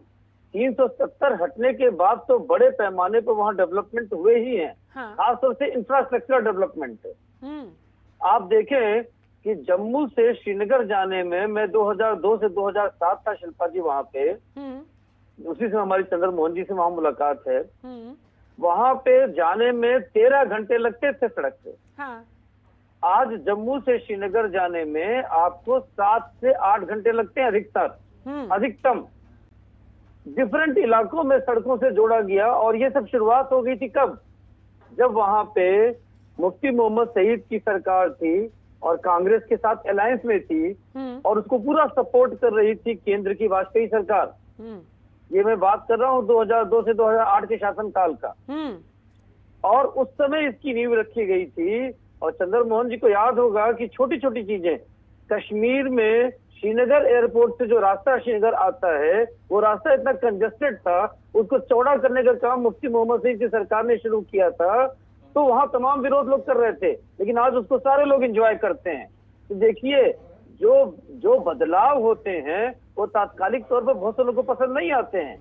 370 हटने के बाद तो बड़े पैमाने पर वहाँ डेवलपमेंट हुए ही हैं। हाँ। खासतौर से इंफ्रास्ट्रक्चर डेवलपमेंट। आप देखें कि जम्मू से श्रीनगर जाने में मैं 2002 से 2007 था शिल्पा जी वहाँ पे, उसी से हमारी चंद्र मोहन जी से वहाँ मुलाकात है। वहाँ पे जाने में 13 घंटे लगते थे सड़क पे। हाँ। आज जम्मू से श्रीनगर जाने में आपको 7 से 8 घंटे लगते हैं अधिकतम। डिफरेंट इलाकों में सड़कों से जोड़ा गया, और ये सब शुरुआत हो गई थी कब, जब वहाँ पे मुफ्ती मोहम्मद सईद की सरकार थी और कांग्रेस के साथ अलायंस में थी और उसको पूरा सपोर्ट कर रही थी केंद्र की वाजपेयी सरकार। ये मैं बात कर रहा हूँ 2002 से 2008 के शासनकाल का। और उस समय इसकी नींव रखी गई थी, और चंद्र मोहन जी को याद होगा कि छोटी छोटी चीजें, कश्मीर में श्रीनगर एयरपोर्ट से जो रास्ता श्रीनगर आता है, वो रास्ता इतना कंजेस्टेड था, उसको चौड़ा करने का काम मुफ्ती मोहम्मद सईद की सरकार ने शुरू किया था। तो वहाँ तमाम विरोध लोग कर रहे थे, लेकिन आज उसको सारे लोग एंजॉय करते हैं। तो देखिए, जो बदलाव होते हैं वो तात्कालिक तौर पर बहुत से लोगों को पसंद नहीं आते हैं,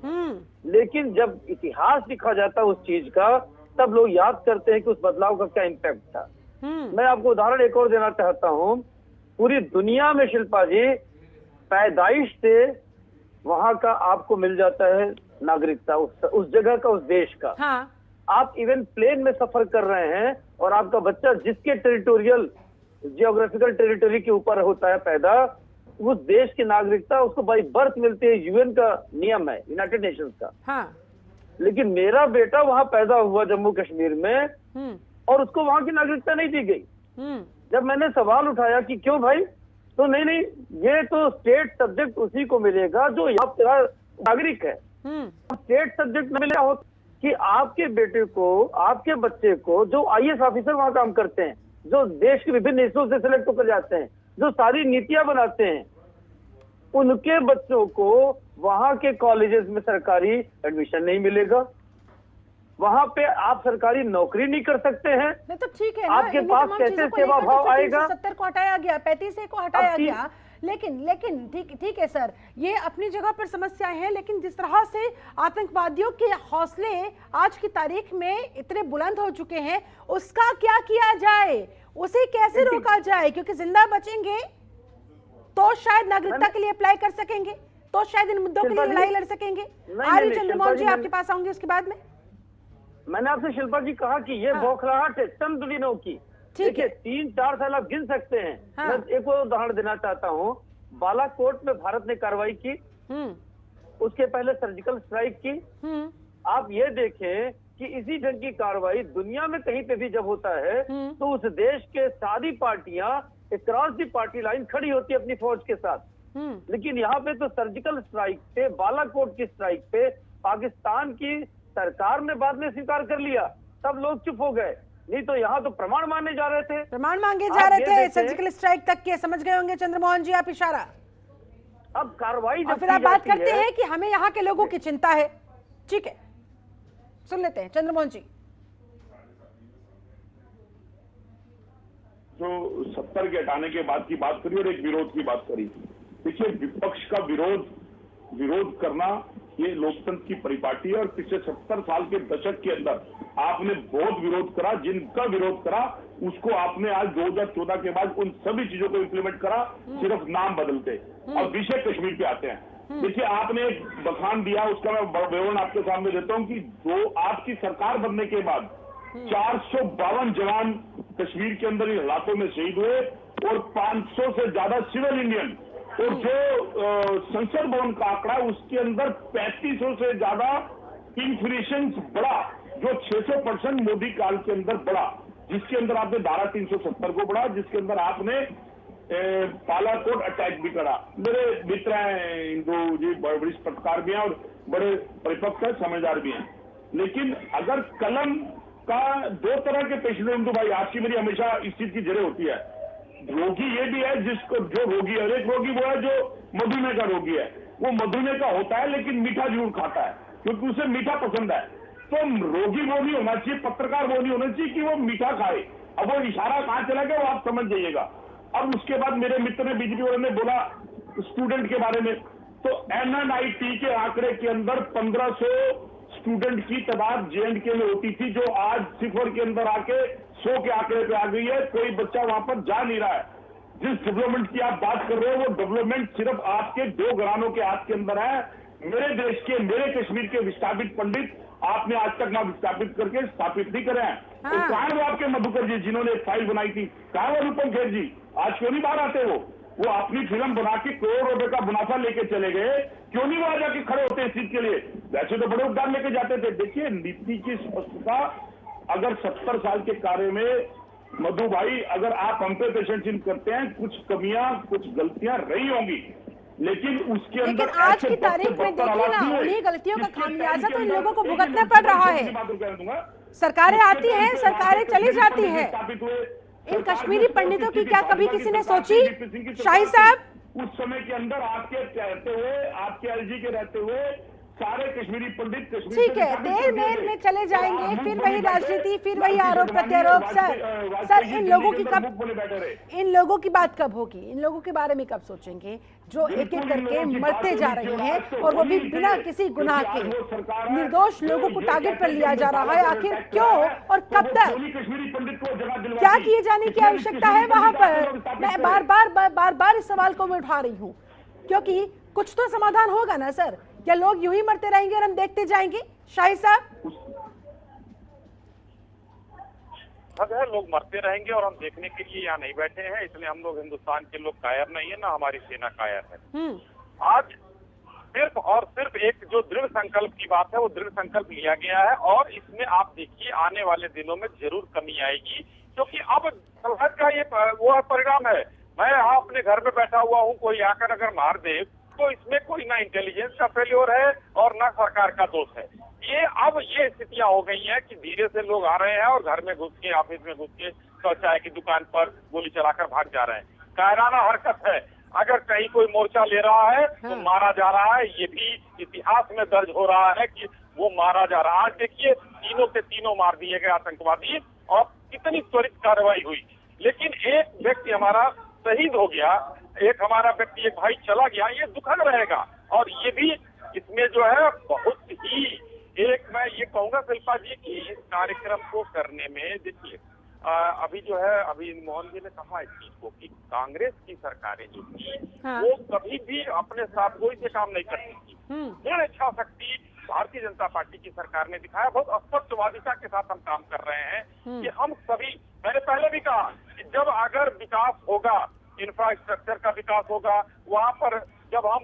लेकिन जब इतिहास लिखा जाता है उस चीज का, तब लोग याद करते हैं कि उस बदलाव का क्या इम्पैक्ट था। मैं आपको उदाहरण एक और देना चाहता हूँ। पूरी दुनिया में शिल्पा जी पैदाइश से वहाँ का आपको मिल जाता है नागरिकता, उस जगह का, उस देश का। हाँ। आप इवन प्लेन में सफर कर रहे हैं और आपका बच्चा जिसके टेरिटोरियल जियोग्राफिकल टेरिटरी के ऊपर होता है पैदा, उस देश की नागरिकता उसको बाई बर्थ मिलती है। यूएन का नियम है, यूनाइटेड नेशंस का। हाँ। लेकिन मेरा बेटा वहाँ पैदा हुआ जम्मू कश्मीर में, और उसको वहाँ की नागरिकता नहीं दी गई। जब मैंने सवाल उठाया कि क्यों भाई, तो नहीं, ये तो स्टेट सब्जेक्ट उसी को मिलेगा जो यहाँ का नागरिक है। स्टेट सब्जेक्ट न मिला हो कि आपके बेटे को, आपके बच्चे को, जो आईएएस ऑफिसर वहाँ काम करते हैं, जो देश के विभिन्न हिस्सों से सिलेक्ट होकर जाते हैं, जो सारी नीतियां बनाते हैं, उनके बच्चों को वहां के कॉलेजेस में सरकारी एडमिशन नहीं मिलेगा। वहां पे आप सरकारी नौकरी नहीं कर सकते हैं। नहीं तो ठीक है ना, आपके पास कैसे सेवा भाव आएगा। 70 को हटाया गया, 35 को हटाया गया, लेकिन ठीक है सर, ये अपनी जगह पर समस्याएं हैं, लेकिन जिस तरह से आतंकवादियों के हौसले आज की तारीख में इतने बुलंद हो चुके हैं, उसका क्या किया जाए, उसे कैसे रोका जाए, क्योंकि जिंदा बचेंगे तो शायद नागरिकता के लिए अप्लाई कर सकेंगे, तो शायद इन मुद्दों के लिए लड़ाई लड़ सकेंगे। आर्य चंद्रमोहन जी आपके पास आऊंगी उसके बाद में। मैंने आपसे शिल्पा जी कहा कि ये बौखलाहट है चंद दिनों की। देखिए 3-4 साल आप गिन सकते हैं। मैं एक और उदाहरण देना चाहता हूँ। बालाकोट में भारत ने कार्रवाई की, उसके पहले सर्जिकल स्ट्राइक की। आप ये देखें कि इसी ढंग की कार्रवाई दुनिया में कहीं पे भी जब होता है तो उस देश के सारी पार्टियां क्रॉस दी पार्टी लाइन खड़ी होती है अपनी फौज के साथ। लेकिन यहाँ पे तो सर्जिकल स्ट्राइक पे, बालाकोट की स्ट्राइक पे पाकिस्तान की सरकार ने बाद में स्वीकार कर लिया, तब लोग चुप हो गए। नहीं तो यहाँ तो प्रमाण मांगे जा रहे थे, प्रमाण मांगे जा रहे थे सर्जिकल स्ट्राइक तक के। समझ गए होंगे चंद्रमोहन जी आप इशारा। अब कार्रवाई और फिर आप बात करते हैं कि हमें यहाँ के लोगों की चिंता है। ठीक है, सुन लेते हैं चंद्रमोहन जी। जो 70 के हटाने के बाद की बात करी और एक विरोध की बात करी। देखिए विपक्ष का विरोध करना ये लोकतंत्र की परिपाटी है और पिछले 70 साल के दशक के अंदर आपने बहुत विरोध करा। जिनका विरोध करा उसको आपने आज 2014 के बाद उन सभी चीजों को इम्प्लीमेंट करा, सिर्फ नाम बदलते। और विषय कश्मीर पे आते हैं। देखिए आपने एक बखान दिया, उसका मैं विवरण आपके सामने देता हूँ कि जो आपकी सरकार बनने के बाद 452 जवान कश्मीर के अंदर इन हालातों में शहीद हुए और 500 से ज्यादा सिविल इंडियन। और जो संसद भवन का आंकड़ा है उसके अंदर 3500 से ज्यादा इंफ्लेशन बढ़ा, जो 600% मोदी काल के अंदर बढ़ा, जिसके अंदर आपने धारा 370 को बढ़ा, जिसके अंदर आपने बालाकोट अटैक भी करा। मेरे मित्र हैं इंदू जी, वरिष्ठ पत्रकार भी हैं और बड़े परिपक्व हैं, समझदार भी हैं। लेकिन अगर कलम का 2 तरह के पेशेंट, इंदू भाई आपकी मेरी हमेशा इस चीज की जरूरत होती है। रोगी ये भी है जिसको, जो रोगी है, एक रोगी वो है जो मधुमेह का रोगी है। वो मधुमेह का होता है लेकिन मीठा जरूर खाता है क्योंकि उसे मीठा पसंद है। तो रोगी वो नहीं होना चाहिए, पत्रकार वो नहीं होना चाहिए कि वो मीठा खाए। अब वो इशारा कहां चला गया वो आप समझ जाइएगा। अब उसके बाद मेरे मित्र ने, बीजेपी वाले ने बोला स्टूडेंट के बारे में, तो NNIT के आंकड़े के अंदर 1500 स्टूडेंट की तादाद JNK में होती थी, जो आज सिफर के अंदर आके 100 के आंकड़े पे आ गई है। कोई बच्चा वहां पर जा नहीं रहा है। जिस डेवलपमेंट की आप बात कर रहे हो वो डेवलपमेंट सिर्फ आपके 2 घरानों के हाथ के अंदर है। मेरे देश के, मेरे कश्मीर के विस्थापित पंडित आपने आज तक ना विस्थापित करके स्थापित नहीं करे हैं। तो कहां वो आपके मधुकर जी जिन्होंने एक फाइल बनाई थी, कहां वो अनुपम खेर जी, आज क्यों नहीं बाहर आते? वो अपनी फिल्म बना के करोड़ रुपए का मुनाफा लेके चले गए, क्यों नहीं वो आ जाके खड़े होते इस चीज के लिए? वैसे तो बड़े उद्यान लेके जाते थे। देखिए नीति की स्पष्टता, अगर 70 साल के कार्य में मधु भाई अगर आप हम पे पेशेंट करते हैं, कुछ कमियां कुछ गलतियां रही होंगी, लेकिन उसके अंदर आज की तारीख में देखिए ना, उन्हीं गलतियों का खामियाजा तो इन लोगों को भुगतना पड़ रहा है। सरकारें आती हैं, सरकारें चली जाती हैं। इन कश्मीरी पंडितों की क्या कभी किसी ने सोची? शाही साहब, उस समय के अंदर आपके रहते हुए, आपके LG के रहते हुए सारे कश्मीरी पंडित कश्मीर, ठीक है, देर मेर में चले जाएंगे, फिर वही राजनीति, फिर वही आरोप प्रत्यारोप। सर इन लोगों की इन लोगों की बात कब होगी? इन लोगों के बारे में कब सोचेंगे जो एक एक करके मरते जा रहे हैं और वो भी बिना किसी गुनाह के? निर्दोष लोगों को टारगेट पर लिया जा रहा है, आखिर क्यों और कब तक? क्या किए जाने की आवश्यकता है वहां पर? मैं बार बार इस सवाल को मैं उठा रही हूँ क्योंकि कुछ तो समाधान होगा ना सर। क्या लोग यूं ही मरते रहेंगे और हम देखते जाएंगे? शाही साहब, अगर लोग मरते रहेंगे और हम देखने के लिए यहाँ नहीं बैठे हैं, इसलिए हम लोग हिंदुस्तान के लोग कायर नहीं है, ना हमारी सेना कायर है। आज सिर्फ और सिर्फ एक जो दृढ़ संकल्प की बात है वो दृढ़ संकल्प लिया गया है और इसमें आप देखिए आने वाले दिनों में जरूर कमी आएगी, क्योंकि अब संघर्ष का ये वो परिणाम है। मैं यहाँ अपने घर में बैठा हुआ हूँ, कोई आकर अगर मार दे तो इसमें कोई ना इंटेलिजेंस का फेल्योर है और ना सरकार का दोष है। ये अब ये स्थितियां हो गई हैं कि धीरे से लोग आ रहे हैं और घर में घुस के, ऑफिस में घुस के, चाय की दुकान पर गोली चलाकर भाग जा रहे हैं। कायराना हरकत है। अगर कहीं कोई मोर्चा ले रहा है तो मारा जा रहा है। ये भी इतिहास में दर्ज हो रहा है कि वो मारा जा रहा है। आज देखिए तीनों के तीनों मार दिए गए आतंकवादी और कितनी त्वरित कार्रवाई हुई। लेकिन एक व्यक्ति हमारा शहीद हो गया, एक हमारा व्यक्ति, एक भाई चला गया, ये दुखद रहेगा। और ये भी इसमें जो है बहुत ही, एक मैं ये कहूंगा शिल्पा जी की इस कार्यक्रम को करने में, देखिए अभी जो है अभी मोहन जी ने कहा इस चीज को कि कांग्रेस की सरकारें जो थी वो कभी भी अपने साथ कोई से काम नहीं करती थी। दृढ़ इच्छा शक्ति भारतीय जनता पार्टी की सरकार ने दिखाया, बहुत स्पष्टवादिता के साथ हम काम कर रहे हैं कि हम सभी, मैंने पहले भी कहा कि जब अगर विकास होगा, इंफ्रास्ट्रक्चर का विकास होगा, वहाँ पर जब हम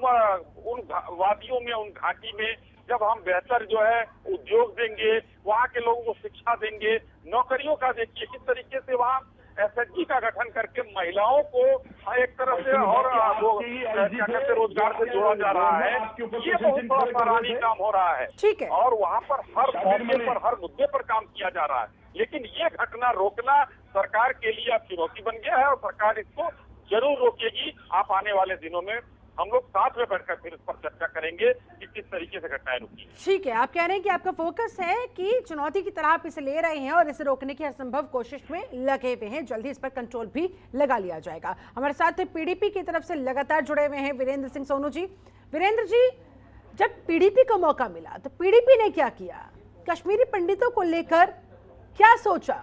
उन वादियों में, उन घाटी में जब हम बेहतर जो है उद्योग देंगे, वहाँ के लोगों को शिक्षा देंगे, नौकरियों का देखिए किस तरीके से वहाँ एसएचजी का गठन करके महिलाओं को एक तरफ से और क्या कहते रोजगार से जोड़ा जा रहा है। ये बहुत बड़ा सराहनीय काम हो रहा है। ठीक है। और वहाँ पर हर मौके पर, हर मुद्दे पर काम किया जा रहा है। लेकिन ये घटना रोकना सरकार के लिए अब चुनौती बन गया है और सरकार इसको जरूर रोकेगी। आप आने वाले दिनों में हम लोग साथ में बैठकर फिर इस पर चर्चा करेंगे कि किस तरीके से घटनाएं रुकी। ठीक है, आप कह रहे हैं कि आपका फोकस है कि चुनौती की तरह आप इसे ले रहे हैं और इसे रोकने की असंभव कोशिश में लगे हुए हैं। जल्दी इस पर कंट्रोल भी लगा लिया जाएगा। हमारे साथ पीडीपी की तरफ से लगातार जुड़े हुए हैं वीरेंद्र सिंह सोनू जी। वीरेंद्र जी, जब पीडीपी को मौका मिला तो पीडीपी ने क्या किया? कश्मीरी पंडितों को लेकर क्या सोचा?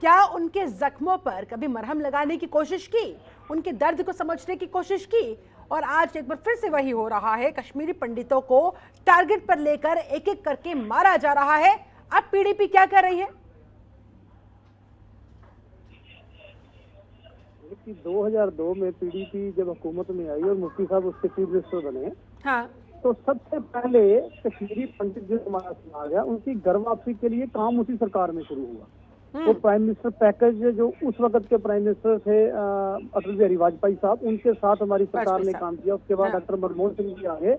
क्या उनके जख्मों पर कभी मरहम लगाने की कोशिश की, उनके दर्द को समझने की कोशिश की? और आज एक बार फिर से वही हो रहा है, कश्मीरी पंडितों को टारगेट पर लेकर एक एक करके मारा जा रहा है। अब पीडीपी क्या कर रही है? 2002 में पीडीपी जब हुकूमत में आई और मुफ्ती साहब उसके चीफ मिनिस्टर बने, हाँ, तो सबसे पहले कश्मीरी पंडित जो हमारा सुना गया, उनकी घर वापसी के लिए काम उसी सरकार में शुरू हुआ। वो प्राइम मिनिस्टर पैकेज जो उस वक्त के प्राइम मिनिस्टर थे अटल बिहारी वाजपेयी साहब, उनके साथ हमारी सरकार ने काम किया। उसके बाद डॉक्टर मनमोहन सिंह जी आगे,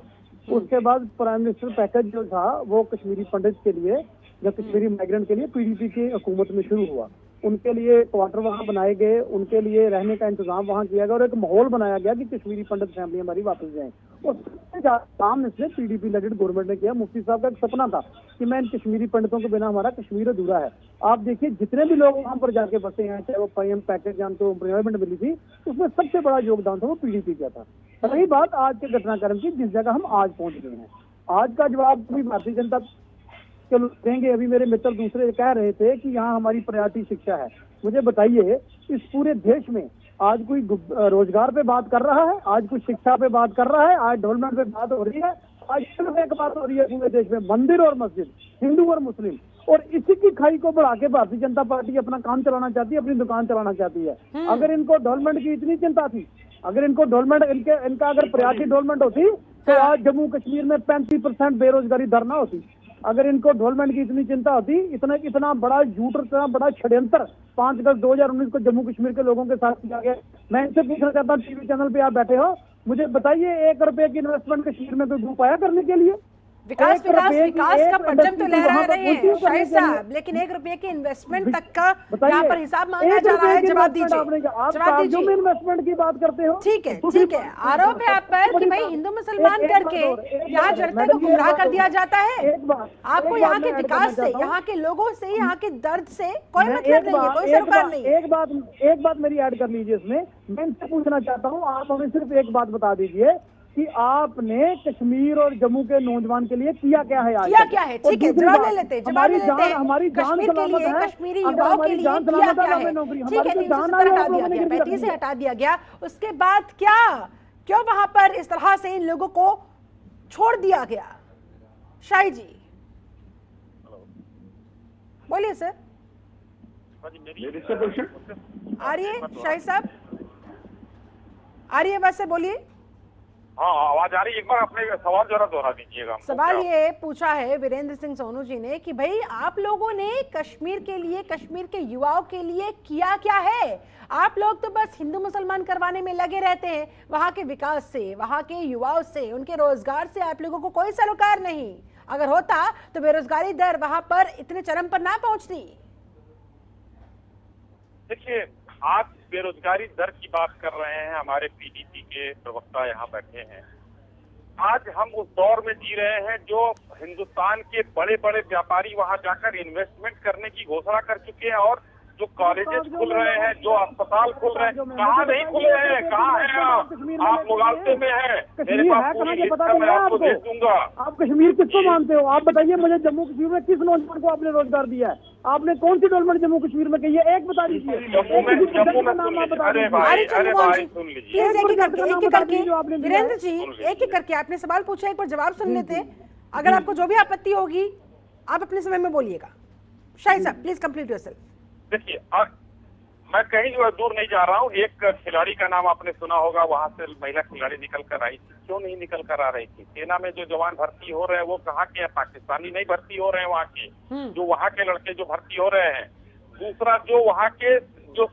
उसके बाद प्राइम मिनिस्टर पैकेज जो था वो कश्मीरी पंडित के लिए, या कश्मीरी माइग्रेंट के लिए पीडीपी की हुकूमत में शुरू हुआ। उनके लिए क्वार्टर वहाँ बनाए गए, उनके लिए रहने का इंतजाम वहाँ किया गया और एक माहौल बनाया गया कि कश्मीरी पंडित फैमिली हमारी वापस जाए। और सबसे ज्यादा काम इसने पीडीपी लेडेड गवर्नमेंट ने किया। मुफ्ती साहब का एक सपना था कि मैं इन कश्मीरी पंडितों के बिना हमारा कश्मीर अधूरा है। आप देखिए जितने भी लोग वहाँ पर जाके बसे हैं, चाहे वो पीएम पैकेज या उनको एम्प्लॉयमेंट मिली थी, उसमें सबसे बड़ा योगदान था वो पीडीपी का था। रही बात आज के घटनाक्रम की, जिस जगह हम आज पहुंच गए हैं, आज का जवाब भी भारतीय जनता चलो देंगे। अभी मेरे मित्र दूसरे कह रहे थे कि यहाँ हमारी प्रायोरिटी शिक्षा है। मुझे बताइए, इस पूरे देश में आज कोई रोजगार पे बात कर रहा है? आज कोई शिक्षा पे बात कर रहा है? आज डेवलपमेंट पे बात हो रही है? आज सिर्फ एक बात हो रही है पूरे देश में, मंदिर और मस्जिद, हिंदू और मुस्लिम। और इसी की खाई को बढ़ा के भारतीय जनता पार्टी अपना काम चलाना चाहती है, अपनी दुकान चलाना चाहती है। अगर इनको डेवलपमेंट की इतनी चिंता थी, अगर इनको डेवलपमेंट इनका अगर प्रायोरिटी डेवलपमेंट होती तो आज जम्मू कश्मीर में 35% बेरोजगारी दर ना होती। अगर इनको डेवलपमेंट की इतनी चिंता होती, इतना बड़ा झूठ, इतना बड़ा षड्यंत्र 5 अगस्त 2019 को जम्मू कश्मीर के लोगों के साथ किया गया। मैं इनसे पूछना चाहता हूँ, टीवी चैनल पे आप बैठे हो, मुझे बताइए 1 रुपए की इन्वेस्टमेंट कश्मीर में कोई ग्रुप आया करने के लिए? विकास का परचम तो लहरा रहे हैं शाहिद साहब, लेकिन 1 रुपए के इन्वेस्टमेंट तक का यहाँ पर हिसाब मांगा जा रहा है। जवाब दीजिए, जवाब दीजिए। इन्वेस्टमेंट की बात करते हो, ठीक है। आरोप है आप पर कि भाई हिंदू मुसलमान करके यहाँ जनता को गुमराह कर दिया जाता है। आपको यहाँ के विकास से, यहाँ के लोगों से, यहाँ के दर्द से कोई मतलब नहीं है, कोई सरोकार नहीं। एक बात मेरी ऐड कर लीजिए इसमें। मैं इनसे पूछना चाहता हूँ, आप हमें सिर्फ एक बात बता दीजिए कि आपने कश्मीर और जम्मू के नौजवान के लिए किया क्या है? किया क्या है? ठीक है, जवाब ले लेते हैं। हमारी जान सलामत है, कश्मीरी युवाओं के लिए किया क्या है? ठीक है, 370 से हटा दिया गया। उसके बाद क्या, क्यों वहां पर इस तरह से इन लोगों को छोड़ दिया गया? शाही जी बोलिए सर। आ रही है शाही साहब? आ रही है बस से बोलिए। हाँ, आवाज आ रही है। एक बार अपने सवाल जरा दोहरा दीजिएगा। सवाल ये पूछा है वीरेंद्र सिंह सोनू जी ने कि भाई आप लोगों ने कश्मीर के लिए, कश्मीर के युवाओं के लिए किया क्या है? आप लोग तो बस हिंदू मुसलमान करवाने में लगे रहते हैं। वहां के विकास से, वहां के युवाओं से, उनके रोजगार से आप लोगों को कोई सरोकार नहीं। अगर होता तो बेरोजगारी दर वहां पर इतने चरम पर ना पहुंचती। देखिए, आज बेरोजगारी दर की बात कर रहे हैं, हमारे पीडीपी के प्रवक्ता यहाँ बैठे हैं। आज हम उस दौर में जी रहे हैं जो हिंदुस्तान के बड़े बड़े व्यापारी वहां जाकर इन्वेस्टमेंट करने की घोषणा कर चुके हैं और जो कॉलेजेस खुल रहे हैं, जो अस्पताल खुल रहे हैं, कहाँ नहीं खुले हैं, कहाँ हैं आप मुगालते में हैं। मेरे पास पूरी लिस्ट है, मैं आपको भेज दूंगा। आप कश्मीर किसको मानते हो? आप बताइए मुझे, जम्मू कश्मीर में किस नौजवान को आपने रोजगार दिया है? आपने कौन सी डेवलपमेंट जम्मू कश्मीर में की है? एक बता दीजिए। जम्मू में अरे भाई सुन लीजिए, वीरेंद्र जी एक एक करके आपने सवाल पूछा, एक बार जवाब सुन लेते। अगर आपको जो भी आपत्ति होगी आप अपने समय में बोलिएगा। शाहिद साहब प्लीज कंप्लीट योरसेल्फ। देखिए मैं कहीं दूर नहीं जा रहा हूँ। एक खिलाड़ी का नाम आपने सुना होगा, वहाँ से महिला खिलाड़ी निकल कर आई थी। क्यों नहीं निकल कर आ रही थी? सेना में जो जवान भर्ती हो रहे हैं वो कहाँ के हैं? पाकिस्तानी नहीं भर्ती हो रहे हैं वहाँ के, जो वहाँ के लड़के जो भर्ती हो रहे हैं। दूसरा जो वहाँ के जो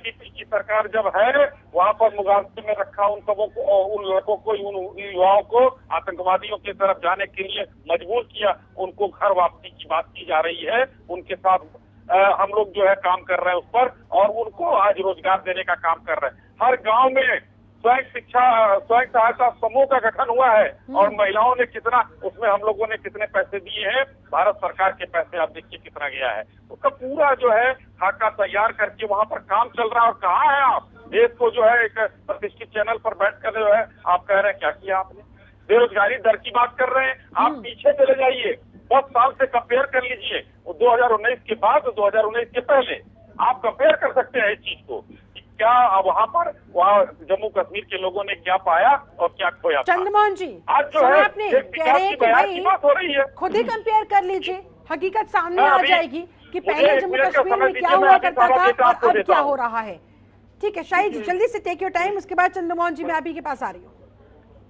की सरकार जब है वहाँ पर मुगालते में रखा उन सबों को, उन लड़कों को, उन युवाओं को आतंकवादियों की तरफ जाने के लिए मजबूर किया। उनको घर वापसी की बात की जा रही है, उनके साथ हम लोग जो है काम कर रहे हैं उस पर, और उनको आज रोजगार देने का काम कर रहे हैं। हर गांव में स्वयं सहायता समूह का गठन हुआ है, और महिलाओं ने कितना, उसमें हम लोगों ने कितने पैसे दिए हैं, भारत सरकार के पैसे आप देखिए कितना गया है। उसका पूरा जो है खाका तैयार करके वहाँ पर काम चल रहा है। और कहाँ है आप? देश को जो है एक प्रतिष्ठित चैनल पर बैठ कर जो है आप कह रहे हैं क्या किया आपने? बेरोजगारी दर की बात कर रहे हैं। आप पीछे चले जाइए, 10 साल से कंपेयर कर लीजिए, 2019 के बाद 2019 के पहले आप कंपेयर कर सकते हैं इस चीज को। क्या वहाँ पर जम्मू कश्मीर के लोगों ने क्या पाया और क्या खोया? चंद्रमोहन जी आज जो है आपने कह रहे हैं कि भाई बात हो रही है, खुद ही कंपेयर कर लीजिए, हकीकत सामने आ जाएगी कि पहले जम्मू कश्मीर में क्या हुआ करता था और अब क्या हो रहा है। ठीक है शाहिद जी, जल्दी से टेक योर टाइम, उसके बाद चंद्रमोहन जी मैं आप ही के पास आ रही हूँ।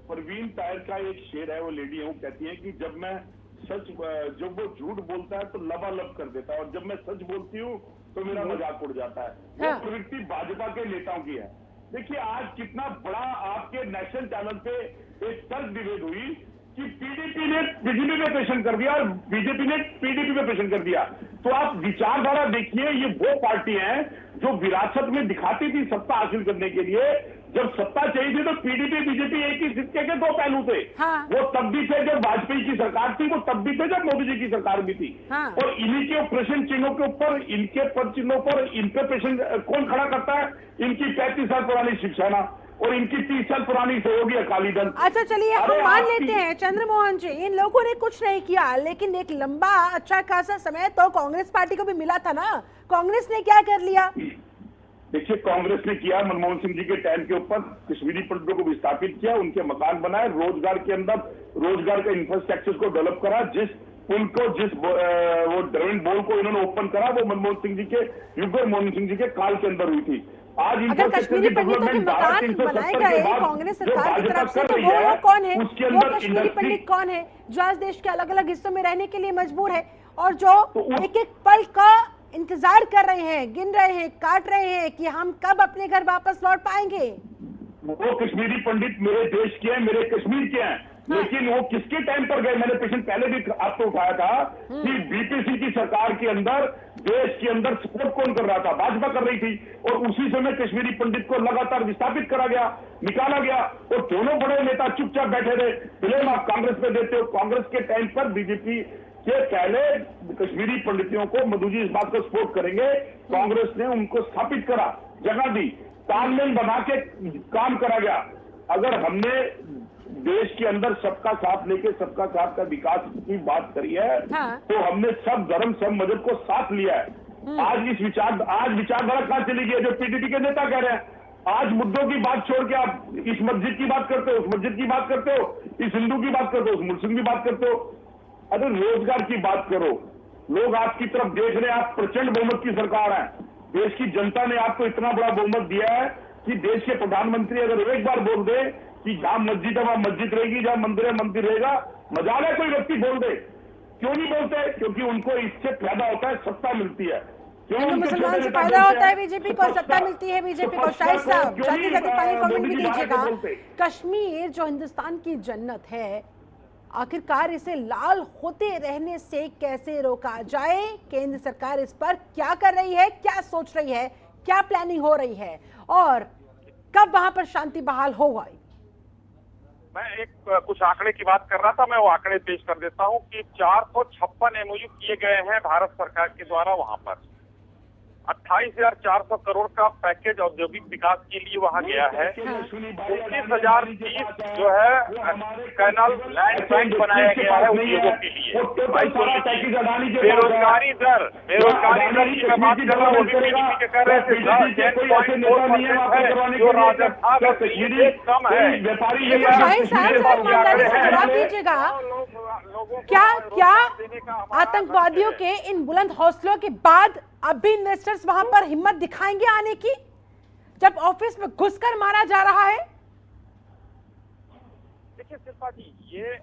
परवीन तायर का एक शेर है, वो लेडी है, वो कहती है कि जब मैं सच, जब वो झूठ बोलता है तो लबालब कर देता है, और जब मैं सच बोलती हूँ तो मेरा मजाक उड़ जाता है। वो प्रवृत्ति भाजपा के नेताओं की है। देखिए आज कितना बड़ा आपके नेशनल चैनल पे एक तर्क विभेद हुई कि पीडीपी ने बीजेपी में पेशन कर दिया और बीजेपी ने पीडीपी में पेशन कर दिया। तो आप विचारधारा देखिए, ये वो पार्टी है जो विरासत में दिखाती थी सत्ता हासिल करने के लिए। जब सत्ता चाहिए थी तो पीडीपी बीजेपी एक ही सिक्के के दो पहलू थे। वो तब भी थे जब वाजपेयी की सरकार थी, वो तब भी थे जब मोदी जी की सरकार भी थी। और इन्हीं के प्रश्न चिन्हों के ऊपर, इनके पद चिन्हों पर इन पे प्रश्न कौन खड़ा करता है? इनकी 35 साल पुरानी शिवसेना और इनकी 30 साल पुरानी सहयोगी अकाली दल। अच्छा चलिए हम मान लेते हैं चंद्रमोहन जी, इन लोगों ने कुछ नहीं किया, लेकिन एक लंबा अच्छा खासा समय तो कांग्रेस पार्टी को भी मिला था ना। कांग्रेस ने क्या कर लिया? देखिए कांग्रेस ने किया, मनमोहन सिंह जी के टाइम के ऊपर कश्मीरी पंडितों को विस्थापित किया, उनके मकान बनाए, रोजगार के अंदर रोजगार का इंफ्रास्ट्रक्चर को डेवलप करा। जिस पुल को, जिस वो ड्रेन बोल को इन्होंने ओपन करा, वो मनमोहन सिंह जी के युग और मनमोहन सिंह जी के काल के अंदर हुई थी। आज अगर कश्मीरी पंडितों के मकान बनाए गए कांग्रेस सरकार की तरफ से, तो वो लोग कौन है? वो कश्मीरी पंडित कौन है जो आज देश के अलग अलग हिस्सों में रहने के लिए मजबूर है और जो एक एक पल का इंतजार कर रहे हैं, गिन रहे हैं, काट रहे हैं कि हम कब अपने घर वापस लौट पाएंगे? वो कश्मीरी पंडित मेरे देश के हैं, मेरे कश्मीर के हैं, लेकिन वो किसके टाइम पर गए? मैंने पेशेंट पहले भी आपको उठाया था कि बीपीसी की सरकार के अंदर देश के अंदर सपोर्ट कौन कर रहा था? भाजपा कर रही थी, और उसी समय कश्मीरी पंडित को लगातार विस्थापित करा गया, निकाला गया, और दोनों बड़े नेता चुपचाप बैठे थे। ब्लेम आप कांग्रेस पे देते हो। कांग्रेस के टाइम पर बीजेपी के पहले कश्मीरी पंडितों को, मधु जी इस बात को सपोर्ट करेंगे, कांग्रेस ने उनको स्थापित करा, जगह दी, तालमेल बना के काम करा गया। अगर हमने देश के अंदर सबका साथ लेके सबका साथ का विकास की बात करी है, तो हमने सब धर्म सब मजहब को साथ लिया है। आज विचारधारा कहां चली गई है जो पीडीपी के नेता कह रहे हैं? आज मुद्दों की बात छोड़ के आप इस मस्जिद की बात करते हो, उस मस्जिद की बात करते हो, इस हिंदू की बात करते हो, उस मुस्लिम की बात करते हो। अगर रोजगार की बात करो, लोग आपकी तरफ देख रहे हैं, आप प्रचंड बहुमत की सरकार है, देश की जनता ने आपको इतना बड़ा बहुमत दिया है कि देश के प्रधानमंत्री अगर एक बार बोल दे कि जहां मस्जिद है वहां मस्जिद रहेगी, जहां मंदिर है मंदिर रहेगा, मजाल है कोई व्यक्ति बोल दे। क्यों नहीं बोलते? क्योंकि उनको इससे फायदा होता है, सत्ता मिलती है। मुसलमान से फायदा होता है बीजेपी को, सत्ता मिलती है बीजेपी को। शाहिद साहब जल्दी जल्दी फाइनल कमेंट भी दीजिएगा। कश्मीर जो हिंदुस्तान की जन्नत है, आखिरकार इसे लाल होते रहने से कैसे रोका जाए? केंद्र सरकार इस पर क्या कर रही है, क्या सोच रही है, क्या प्लानिंग हो रही है, और कब वहां पर शांति बहाल होगा? मैं कुछ आंकड़े की बात कर रहा था, मैं वो आंकड़े पेश कर देता हूँ कि 456 MOU किए गए हैं भारत सरकार के द्वारा वहां पर। 28,400 करोड़ का पैकेज औद्योगिक विकास के लिए वहां गया है। 29,030 जो है कैनाल लैंड बैंक बनाया गया है उद्योगों के लिए। बेरोजगारी दर की मैं बात कर रहा हूँ, बीजेपी के कह रहे थे 10.4% है, जो राजस्थान और दिल्ली से कम है। क्या आतंकवादियों के इन बुलंद हौसलों के बाद अब भी इन्वेस्टर्स वहां पर हिम्मत दिखाएंगे आने की, जब ऑफिस में घुसकर मारा जा रहा है? देखिए शिल्पा जी, ये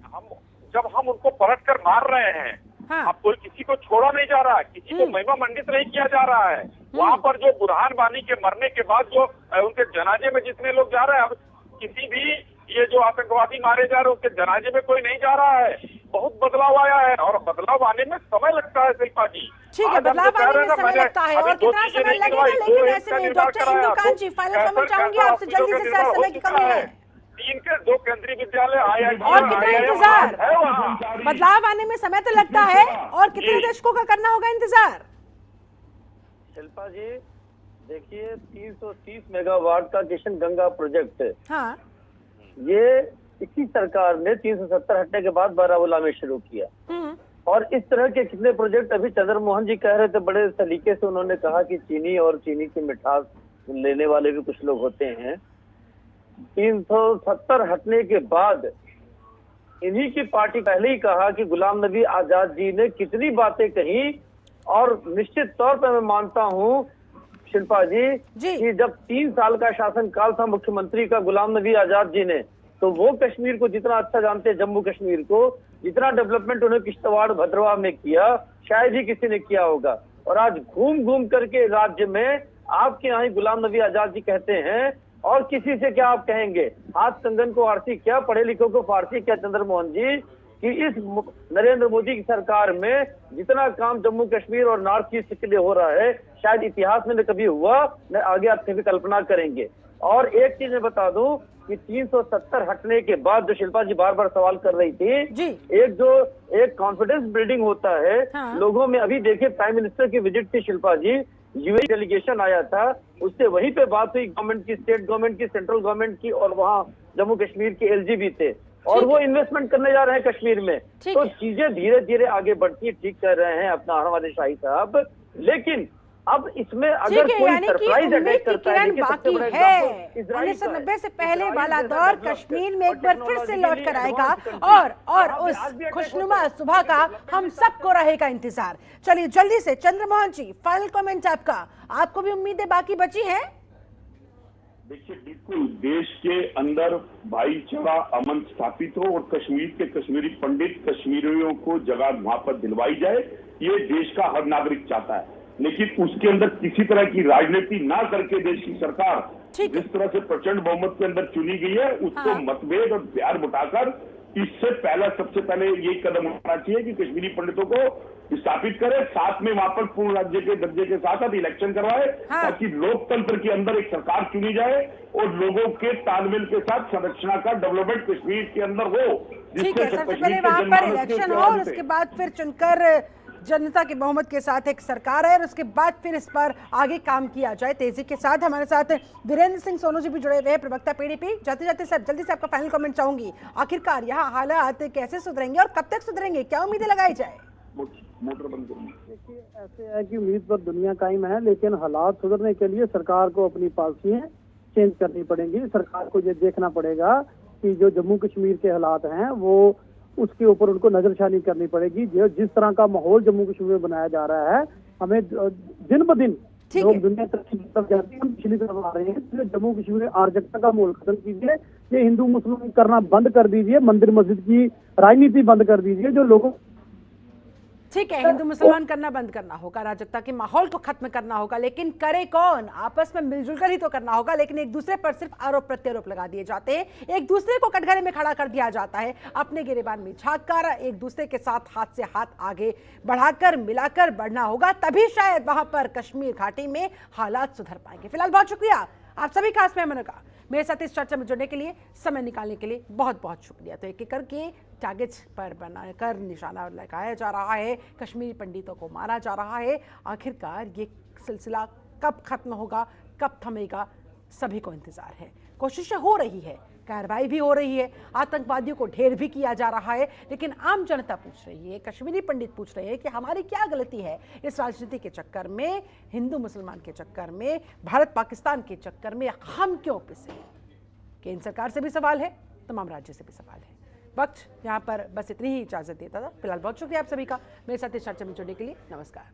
जब हम उनको पलट कर मार रहे हैं, हाँ। अब कोई किसी को छोड़ा नहीं जा रहा, किसी को महिमा मंडित नहीं किया जा रहा है। वहाँ पर जो बुरहान वानी के मरने के बाद जो उनके जनाजे में जितने लोग जा रहे हैं, अब किसी भी ये जो आतंकवादी मारे जा रहे हैं उनके जनाजे में कोई नहीं जा रहा है। बहुत बदलाव आया है और बदलाव आने में समय लगता है शिल्पा जी। ठीक है, बदलाव आने में समय लगता है और कितना समय लगेगा, लेकिन ऐसे में डॉक्टर इंदुकांत जी फाइनल कमेंट चाहूंगी आपसे जल्दी से, सर समय की कमी है। 3 के 2 केंद्रीय विद्यालय IIT और कितना इंतजार, बदलाव आने में समय तो लगता है और कितने दशकों का करना होगा इंतजार? शिल्पा जी देखिए, 330 मेगावाट का किशन गंगा प्रोजेक्ट, हाँ, ये इसी सरकार ने 370 हटने के बाद बारामूला में शुरू किया। और इस तरह के कितने प्रोजेक्ट अभी चंद्रमोहन जी कह रहे थे, बड़े सलीके से उन्होंने कहा कि चीनी और चीनी की मिठास लेने वाले भी कुछ लोग होते हैं। 370 हटने के बाद इन्हीं की पार्टी पहले ही कहा कि गुलाम नबी आजाद जी ने कितनी बातें कही, और निश्चित तौर पर मैं मानता हूँ शिल्पा जी कि जब 3 साल का शासनकाल था मुख्यमंत्री का गुलाम नबी आजाद जी ने, तो वो कश्मीर को जितना अच्छा जानते हैं, जम्मू कश्मीर को जितना डेवलपमेंट उन्हें किश्तवाड़ भद्रवाह में किया शायद ही किसी ने किया होगा। और आज घूम घूम करके राज्य में आपके यहाँ ही गुलाम नबी आजाद जी कहते हैं, और किसी से क्या आप कहेंगे? हाथ कंगन को आरसी क्या, पढ़े लिखों को फारसी क्या चंद्रमोहन जी, कि इस नरेंद्र मोदी की सरकार में जितना काम जम्मू कश्मीर और नॉर्थ ईस्ट के लिए हो रहा है शायद इतिहास में न कभी हुआ, न आगे आप कभी कल्पना करेंगे। और एक चीज मैं बता दूं कि 370 हटने के बाद जो शिल्पा जी बार बार सवाल कर रही थी, एक कॉन्फिडेंस बिल्डिंग होता है लोगों में। अभी देखिए प्राइम मिनिस्टर की विजिट थी शिल्पा जी, यूएई डेलीगेशन आया था, उससे वहीं पे बात हुई गवर्नमेंट की, स्टेट गवर्नमेंट की, सेंट्रल गवर्नमेंट की, और वहाँ जम्मू कश्मीर के LG भी थे, और वो इन्वेस्टमेंट करने जा रहे हैं कश्मीर में। तो चीजें धीरे धीरे आगे बढ़ती है, ठीक कर रहे हैं अपना हमारे शाही साहब। लेकिन अब इसमें अगर कोई सरप्राइज अटैक करता है, बाकी है 1990 से पहले वाला दौर कश्मीर में एक बार फिर से लौट कर आएगा, और उस खुशनुमा सुबह का हम सबको रहेगा इंतजार। चलिए जल्दी से चंद्रमोहन जी फाइनल कमेंट आपका, आपको भी उम्मीदें बाकी बची हैं? देखिए बिल्कुल देश के अंदर भाईचारा अमन स्थापित हो और कश्मीर के कश्मीरी पंडित कश्मीरियों को जगह वहां पर दिलवाई जाए, ये देश का हर नागरिक चाहता है। लेकिन उसके अंदर किसी तरह की राजनीति ना करके देश की सरकार जिस तरह से प्रचंड बहुमत के अंदर चुनी गई है, उसको मतभेद और प्यार बुटाकर इससे पहला सबसे पहले यही कदम उठाना चाहिए कि कश्मीरी पंडितों को स्थापित करे, साथ में वहां पर पूर्ण राज्य के दर्जे के साथ साथ इलेक्शन करवाए, ताकि लोकतंत्र के अंदर एक सरकार चुनी जाए और लोगों के तालमेल के साथ संरचना का डेवलपमेंट कश्मीर के अंदर हो। ठीक है, सबसे पहले वहां पर इलेक्शन हो और उसके बाद फिर चुनकर जनता के बहुमत के साथ एक सरकार है, और उसके बाद फिर इस पर आगे काम किया जाए तेजी के साथ। हमारे साथ वीरेंद्र सिंह सोनू जी भी जुड़े हुए हैं, प्रवक्ता PDP। जाते जाते सर जल्दी से आपका फाइनल कमेंट चाहूंगी, आखिरकार यहाँ हालात कैसे सुधरेंगे और कब तक सुधरेंगे, क्या उम्मीदें लगाई जाए? मोटर बंद करूंगी। देखिए ऐसे है कि उम्मीद पर दुनिया कायम है, लेकिन हालात सुधरने के लिए सरकार को अपनी पॉलिसियां चेंज करनी पड़ेंगी। सरकार को ये देखना पड़ेगा कि जो जम्मू कश्मीर के हालात हैं वो उसके ऊपर उनको नजरसानी करनी पड़ेगी। जो जिस तरह का माहौल जम्मू कश्मीर में बनाया जा रहा है, हमें दिन ब दिन लोग दुनिया तरफ जाती है, हम पिछली तरफ आ रहे हैं। इसलिए जम्मू कश्मीर में अराजकता का माहौल खत्म कीजिए, ये हिंदू मुस्लिम करना बंद कर दीजिए, मंदिर मस्जिद की राजनीति बंद कर दीजिए। जो लोगों ठीक है, हिंदू मुसलमान करना बंद करना होगा, अराजकता के माहौल को खत्म करना होगा, लेकिन करे कौन? आपस में मिलजुल कर ही तो करना होगा। लेकिन एक दूसरे पर सिर्फ आरोप प्रत्यारोप लगा दिए जाते हैं, एक दूसरे को कटघरे में खड़ा कर दिया जाता है, अपने गिरेबान में झांककर एक दूसरे के साथ हाथ से हाथ आगे बढ़ाकर मिलाकर बढ़ना होगा, तभी शायद वहां पर कश्मीर घाटी में हालात सुधर पाएंगे। फिलहाल बहुत शुक्रिया आप सभी खास मेहमानों का। मेरे साथ इस चर्चा में जुड़ने के लिए, समय निकालने के लिए बहुत बहुत शुक्रिया। तो एक एक करके टारगेट्स पर बनाकर निशाना लगाया जा रहा है, कश्मीरी पंडितों को मारा जा रहा है। आखिरकार ये सिलसिला कब खत्म होगा, कब थमेगा, सभी को इंतजार है। कोशिशें हो रही है, कार्रवाई भी हो रही है, आतंकवादियों को ढेर भी किया जा रहा है, लेकिन आम जनता पूछ रही है, कश्मीरी पंडित पूछ रहे हैं कि हमारी क्या गलती है इस राजनीति के चक्कर में, हिंदू मुसलमान के चक्कर में, भारत पाकिस्तान के चक्कर में हम क्यों पिसे। केंद्र सरकार से भी सवाल है, तमाम राज्य से भी सवाल है। वक्त यहाँ पर बस इतनी ही इजाजत देता था। फिलहाल बहुत शुक्रिया आप सभी का मेरे साथ इस चर्चा में जुड़ने के लिए। नमस्कार।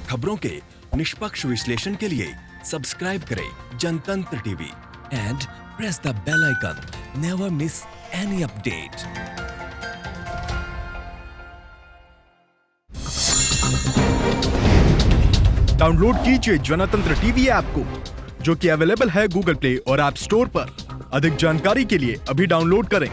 खबरों के निष्पक्ष विश्लेषण के लिए सब्सक्राइब करें Jantantra TV and press the bell icon. Never miss any update. Download कीजिए जनतंत्र टीवी ऐप को, जो कि अवेलेबल है गूगल प्ले और ऐप स्टोर पर। अधिक जानकारी के लिए अभी डाउनलोड करें।